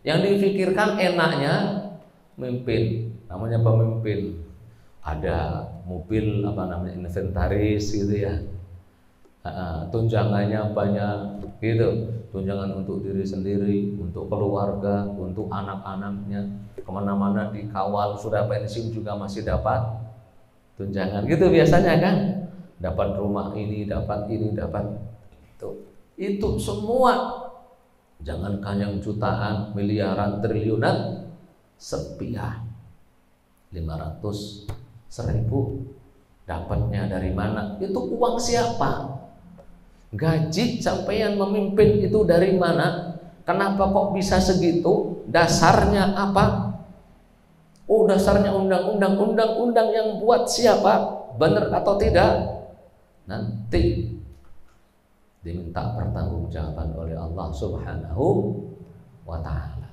Yang difikirkan enaknya memimpin, namanya pemimpin. Ada mobil inventaris gitu ya, tunjangannya banyak gitu, tunjangan untuk diri sendiri, untuk keluarga, untuk anak-anaknya, kemana-mana dikawal, sudah pensiun juga masih dapat tunjangan gitu biasanya kan, dapat rumah ini, dapat itu semua. Jangankan yang jutaan, miliaran, triliunan, sepiah 500.000 dapatnya dari mana? Itu uang siapa? Gaji sampeyan memimpin itu dari mana? Kenapa kok bisa segitu? Dasarnya apa? Oh, dasarnya undang-undang yang buat siapa? Benar atau tidak? Nanti diminta pertanggungjawaban oleh Allah Subhanahu wa ta'ala.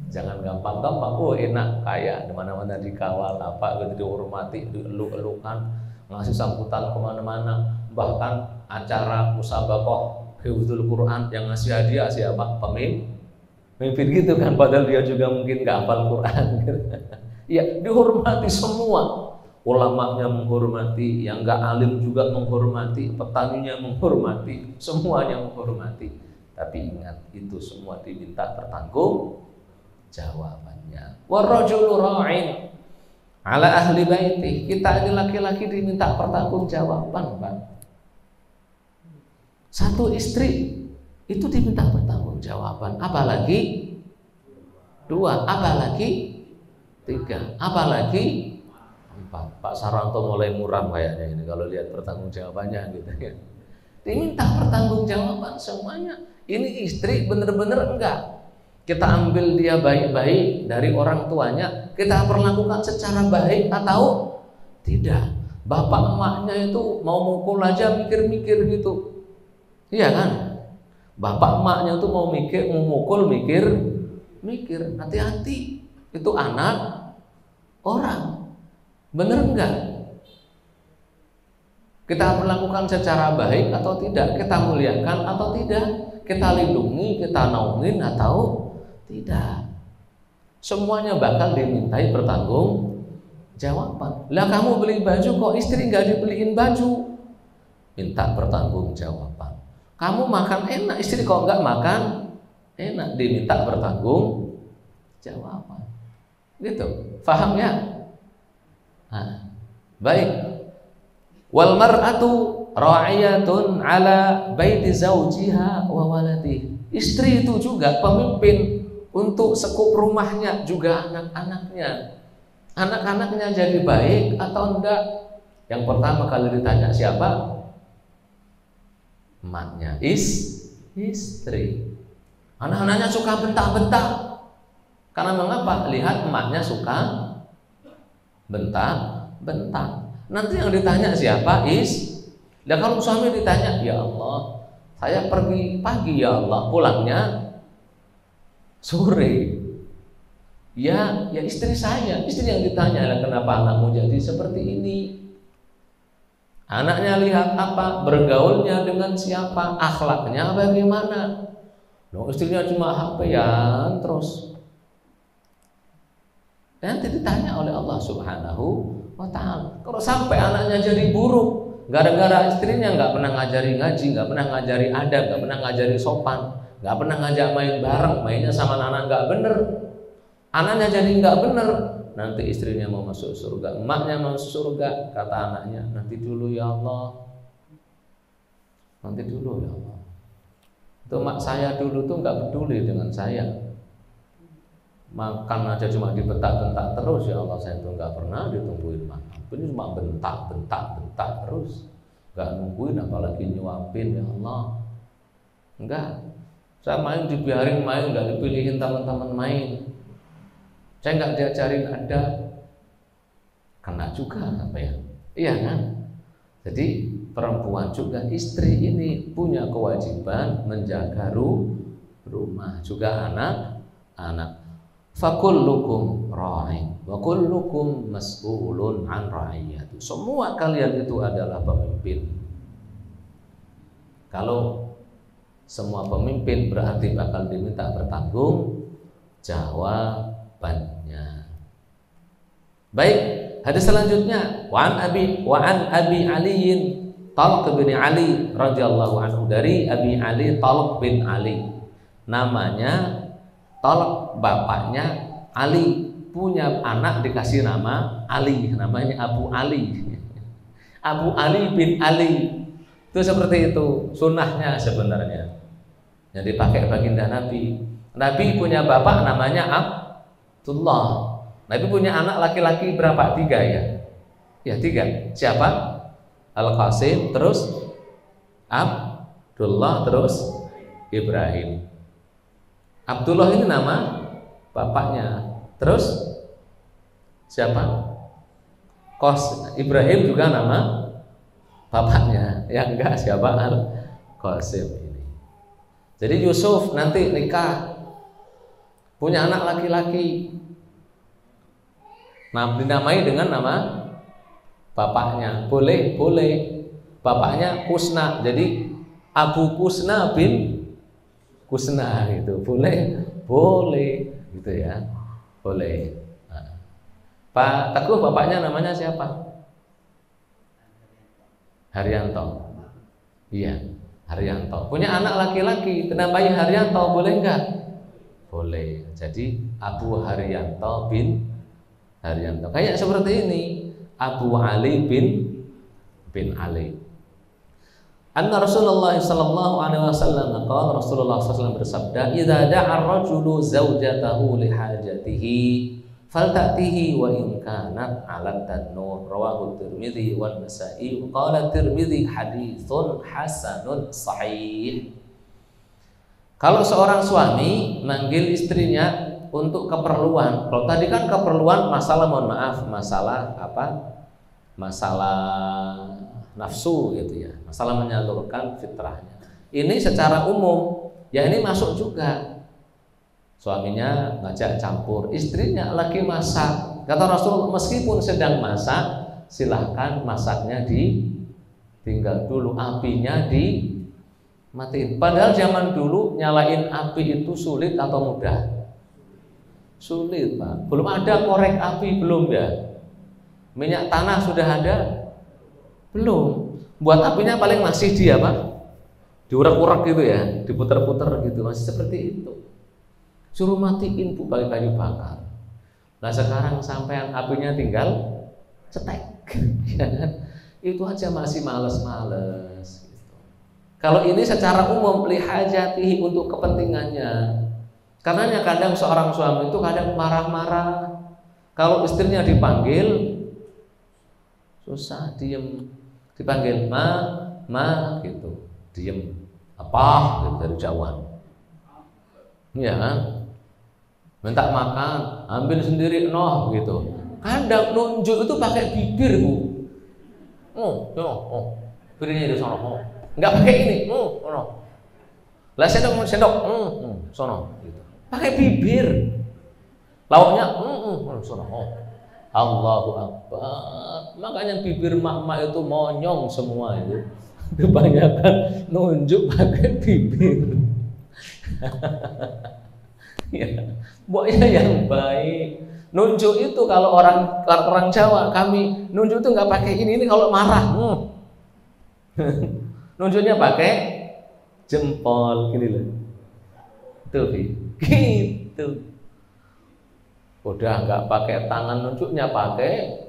Jangan gampang-gampang, enak kaya, di mana-mana dikawal, gitu, dihormati, dieluk-elukan, ngasih sambutan kemana-mana, bahkan acara musabaqah hifdzul Quran yang ngasih hadiah siapa? Pemimpin gitu kan, padahal dia juga mungkin nggak hafal Quran. Ya, dihormati semua. Ulamanya menghormati, yang nggak alim juga menghormati, petaninya menghormati, semuanya menghormati. Tapi ingat, itu semua diminta bertanggung jawabannya. Warrajulu ra'in ala ahli baiti. Kita ini laki-laki diminta pertanggungjawaban, Pak. Satu istri itu diminta pertanggungjawaban, apalagi dua, apalagi tiga, apalagi empat. Pak Saranto mulai muram kayaknya ini kalau lihat pertanggungjawabannya gitu ya. Diminta pertanggungjawaban semuanya. Ini istri bener-bener enggak. Kita ambil dia baik-baik dari orang tuanya, kita perlakukan secara baik atau tidak. Bapak emaknya itu mau mukul aja mikir-mikir gitu. Iya kan? Bapak emaknya itu mau mukul mikir. Hati-hati. Itu anak orang. Bener enggak? Kita perlakukan secara baik atau tidak? Kita muliakan atau tidak? Kita lindungi, kita naungin atau tidak? Semuanya bakal dimintai pertanggung jawaban. Lah kamu beli baju kok istri nggak dibeliin baju? Minta pertanggung jawaban. Kamu makan enak, istri kok nggak makan enak? Diminta pertanggung jawaban. Gitu, paham ya? Nah, baik. Wal mar'atu ra'iyatun ala baiti zawjiha wa waladihi. Istri itu juga pemimpin untuk sekup rumahnya, juga anak-anaknya. Anak-anaknya jadi baik atau enggak? Yang pertama kali ditanya siapa? Emaknya. Istri. Anak-anaknya suka bentak-bentak. Karena mengapa? Lihat emaknya suka bentak. Nanti yang ditanya siapa? Dan kalau suami ditanya, ya Allah, saya pergi pagi ya Allah, pulangnya sore. Ya istri saya. Istri yang ditanya, kenapa anakmu jadi seperti ini? Anaknya lihat apa? Bergaulnya dengan siapa? Akhlaknya bagaimana? Istrinya cuma HP-an terus. Nanti ditanya oleh Allah Subhanahu wa ta'ala. Kalau sampai anaknya jadi buruk gara-gara istrinya nggak pernah ngajari ngaji, nggak pernah ngajari adab, nggak pernah ngajari sopan, nggak pernah ngajak main bareng, mainnya sama anak nggak bener, anaknya jadi nggak bener, nanti istrinya mau masuk surga, emaknya mau masuk surga, kata anaknya, nanti dulu ya Allah, nanti dulu ya Allah. Itu emak saya dulu tuh nggak peduli dengan saya, makan aja cuma dibentak-bentak terus, ya Allah, saya tuh nggak pernah ditungguin makan. Ini cuma bentak terus, nggak nungguin, apalagi nyuapin, ya Allah, enggak. Saya main dibiarin main, nggak dipilihin teman-teman main. Saya nggak diajarin adab. kena juga apa ya? Iya kan? Jadi perempuan juga, istri ini punya kewajiban menjaga rumah, juga anak-anak. Fakullukum ra'in wa kullukum mas'ulun an ra'iyati. Semua kalian itu adalah pemimpin. Kalau semua pemimpin berarti bakal diminta bertanggung jawabannya. Baik, hadis selanjutnya wa an Abi Aliin Talq bin Ali radhiyallahu anhu, dari Abi Ali Talq bin Ali. Namanya Talq, bapaknya Ali, punya anak dikasih nama Ali, namanya Abu Ali. Abu Ali bin Ali. Itu seperti itu sunnahnya sebenarnya. Yang dipakai baginda Nabi. Nabi punya bapak namanya Abdullah. Nabi punya anak laki-laki berapa? 3 ya? Ya 3. Siapa? Al-Qasim, terus Abdullah, terus Ibrahim. Abdullah ini nama bapaknya. Terus siapa? Ibrahim juga nama bapaknya. Yang enggak siapa? Al-Qasim ini. Jadi Yusuf nanti nikah, punya anak laki-laki, dinamai dengan nama bapaknya. Boleh. Bapaknya Kusna, jadi Abu Kusna bin Kusna gitu. Boleh gitu ya. Boleh. Nah, Pak Teguh bapaknya namanya siapa? Haryanto. Iya, Haryanto. Punya anak laki-laki, dinamai Haryanto, boleh enggak? Boleh. Jadi Abu Haryanto bin Haryanto. Kayak seperti ini, Abu Ali bin Ali. Anna Rasulullah sallallahu alaihi wasallam qala, Rasulullah sallallahu bersabda, "Idza da'a ar-rajulu zawjatahu li hajatihi falta'tihi wa in kanat 'ala tanur." Rawahu Tirmidzi wan Nasa'i. Qala Tirmidzi haditsun hasanun sahih. Kalau seorang suami manggil istrinya untuk keperluan, kalau tadi kan keperluan masalah, mohon maaf, masalah apa? Masalah nafsu gitu ya, masalah menyalurkan fitrahnya. Ini secara umum, ya ini masuk juga. Suaminya ngajak campur, istrinya lagi masak. Kata Rasul, meskipun sedang masak, silahkan masaknya ditinggal dulu, apinya dimatiin. Padahal zaman dulu nyalain api itu sulit atau mudah? Sulit, Pak. Belum ada korek api, belum ya. Minyak tanah sudah ada? Belum. Buat apinya paling masih diurak-urak gitu ya, diputer-puter gitu, masih seperti itu. Suruh matiin Bu pakai kayu bakar. Nah sekarang sampean apinya tinggal cetek, itu aja masih males-males. Gitu. Kalau ini secara umum lihajatihi, untuk kepentingannya. Karena kadang seorang suami itu kadang marah-marah. Kalau istrinya dipanggil susah, diem. Dipanggil ma gitu, diem. Apa gitu, dari jauhan. Ya kan? Minta makan, ambil sendiri gitu. Kadang nunjuk itu pakai bibir, Bu. Bibirnya di sono. Enggak pakai ini. Lah sendok, sono gitu. Pakai bibir. Lauknya sono. Allahu Akbar. Makanya bibir mak-mak itu monyong semua itu. Kebanyakan nunjuk pakai bibir. Ya, pokoknya yang baik. Nunjuk itu kalau orang Jawa, kami nunjuk itu nggak pakai ini kalau marah. Nunjuknya pakai jempol gini loh. Tuh, gitu. Udah nggak pakai tangan, nunjuknya pakai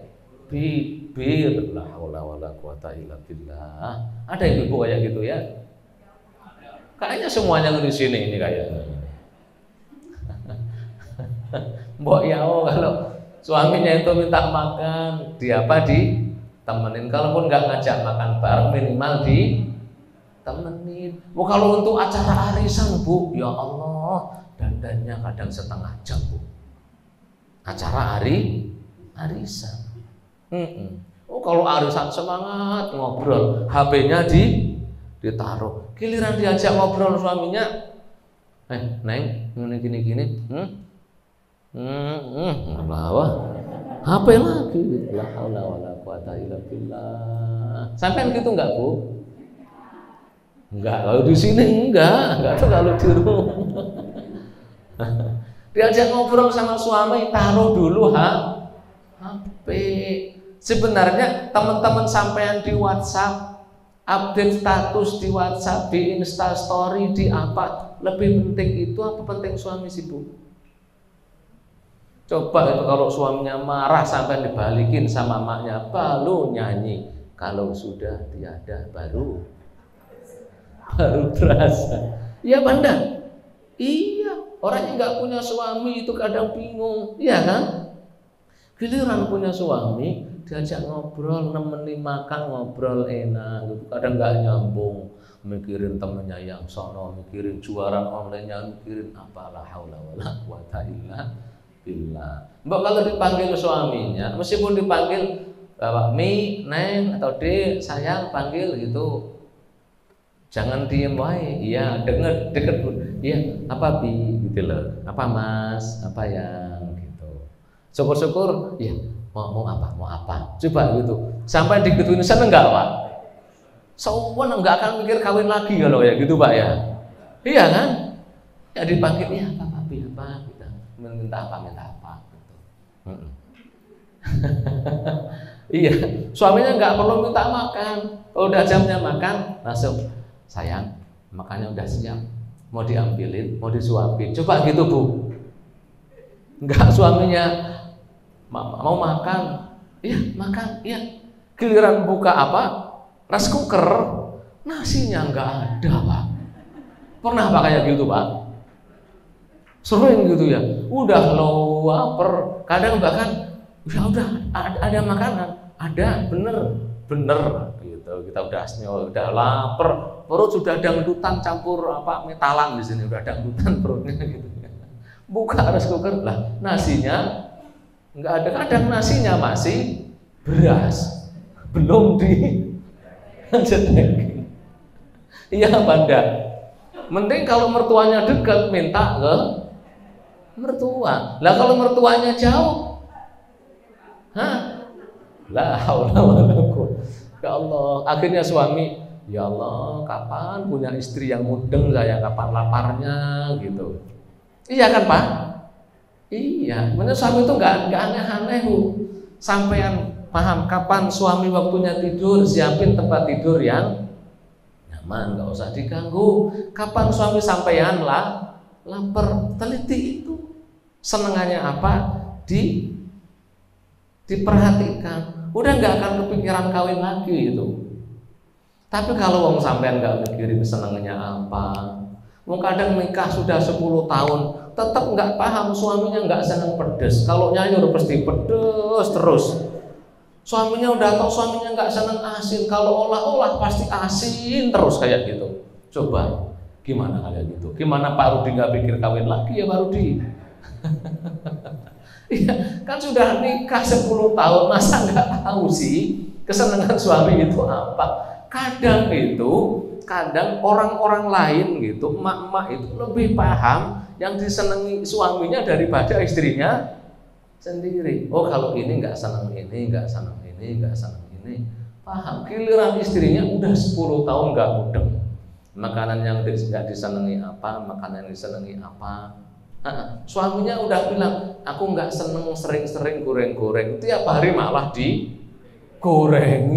bibir. La haula wala quwata illa billah. Ada ibu kayak gitu ya? Kayaknya semuanya di sini ini kayaknya. Mbok yao kalau suaminya itu minta makan, ditemenin. Kalaupun nggak ngajak makan bareng, minimal ditemenin. Kalau untuk acara arisan, Bu, ya Allah, dandannya kadang setengah jam, Bu. Acara arisan. Oh kalau arisan semangat ngobrol, HP-nya ditaruh. Giliran diajak ngobrol suaminya, Neng, gini. Wah, HP lagi. La haula wala quwata illa billah. Sampai gitu enggak, Bu? Enggak, kalau di sini enggak tuh kalau di rumah. Diajak ngobrol sama suami, taruh dulu HP. Sebenarnya teman-teman sampean di WhatsApp, update status di WhatsApp, di Insta Story, di apa, lebih penting itu apa penting suami sih, Bu? Coba itu kalau suaminya marah sampai dibalikin sama maknya, baru nyanyi. Kalau sudah tiada baru terasa. Iya Banda? Iya. Orang yang nggak punya suami itu kadang bingung, iya kan? Giliran punya suami, diajak ngobrol, nemeni makan, ngobrol enak, gitu. Kadang nggak nyambung, mikirin temennya yang sono, mikirin juaran online-nya, mikirin apalah haula wala quwata illa billah. Mbak kalau dipanggil suaminya, meskipun dipanggil Bapak Mi, Neng atau Dek, sayang panggil gitu. Jangan diem wae, iya deket pun, iya apa Bi gitu loh, apa Mas, apa yang gitu. Syukur-syukur, iya mau apa, coba gitu. Sampai digituin seneng nggak Pak? Soalnya nggak akan mikir kawin lagi kalau ya gitu Pak ya. Iya kan? Ya dipanggil, iya apa Bi apa, gitu. Minta apa gitu. Iya, suaminya nggak perlu minta makan. Kalau udah jamnya makan, langsung sayang, makannya udah siap, mau diambilin, mau disuapin, coba gitu Bu. Enggak, suaminya mau makan, iya makan, iya. Giliran buka apa, rice cooker, nasinya enggak ada Pak. Pernah Pak kayak gitu Pak? Sering gitu ya, udah lapar, kadang bahkan udah ada makanan, ada bener gitu, kita udah lapar, perut sudah dangdutan campur apa metalan di sini, udah dangdutan perutnya gitu. Buka rice cooker lah, nasinya nggak ada, kadang nasinya masih beras, belum daging. Iya Banda, mending kalau mertuanya dekat minta ke mertua. Lah kalau mertuanya jauh, la haula wala quwwata. Ya Allah, akhirnya suami, ya Allah, kapan punya istri yang mudeng saya, kapan laparnya gitu. Iya kan Pak? Iya, menurut suami itu nggak aneh-aneh Bu. Sampean paham kapan suami waktunya tidur, siapin tempat tidur yang nyaman, nggak usah diganggu. Kapan suami sampean lapar, teliti itu. Senengannya apa? Diperhatikan. Udah nggak akan kepikiran kawin lagi itu. Tapi kalau wong sampean nggak mikirin senengnya apa, wong kadang nikah sudah 10 tahun, tetap nggak paham suaminya nggak seneng pedes. Kalau nyayur pasti pedes terus. Suaminya udah tahu suaminya nggak seneng asin, kalau olah-olah pasti asin terus kayak gitu. Coba gimana kayak gitu? Gimana Pak Rudi nggak pikir kawin lagi ya Pak Rudi? Iya, kan sudah nikah 10 tahun, masa nggak tahu sih kesenangan suami itu apa? Kadang orang-orang lain gitu, emak-emak itu lebih paham yang disenangi suaminya daripada istrinya sendiri. Oh kalau ini nggak senang ini, nggak senang ini, nggak senang ini, paham. Giliran istrinya udah 10 tahun nggak mudeng, makanan yang nggak disenangi apa, makanan yang disenangi apa. Suaminya udah bilang, aku nggak seneng sering-sering goreng-goreng, tiap hari malah digoreng.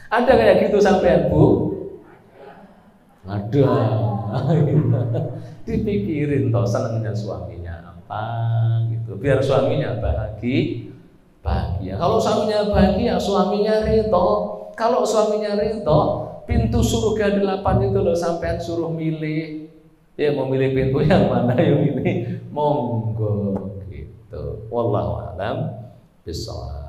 Ada kayak gitu sampean Bu? Ada. Dipikirin toh senengnya suaminya apa gitu, biar suaminya bahagia. Kalau suaminya bahagia, suaminya ridho. Kalau suaminya ridho, pintu surga 8 itu loh sampean suruh milih. Ya mau milih pintu yang mana yang ini, monggo gitu. Wallahu a'lam bishawab.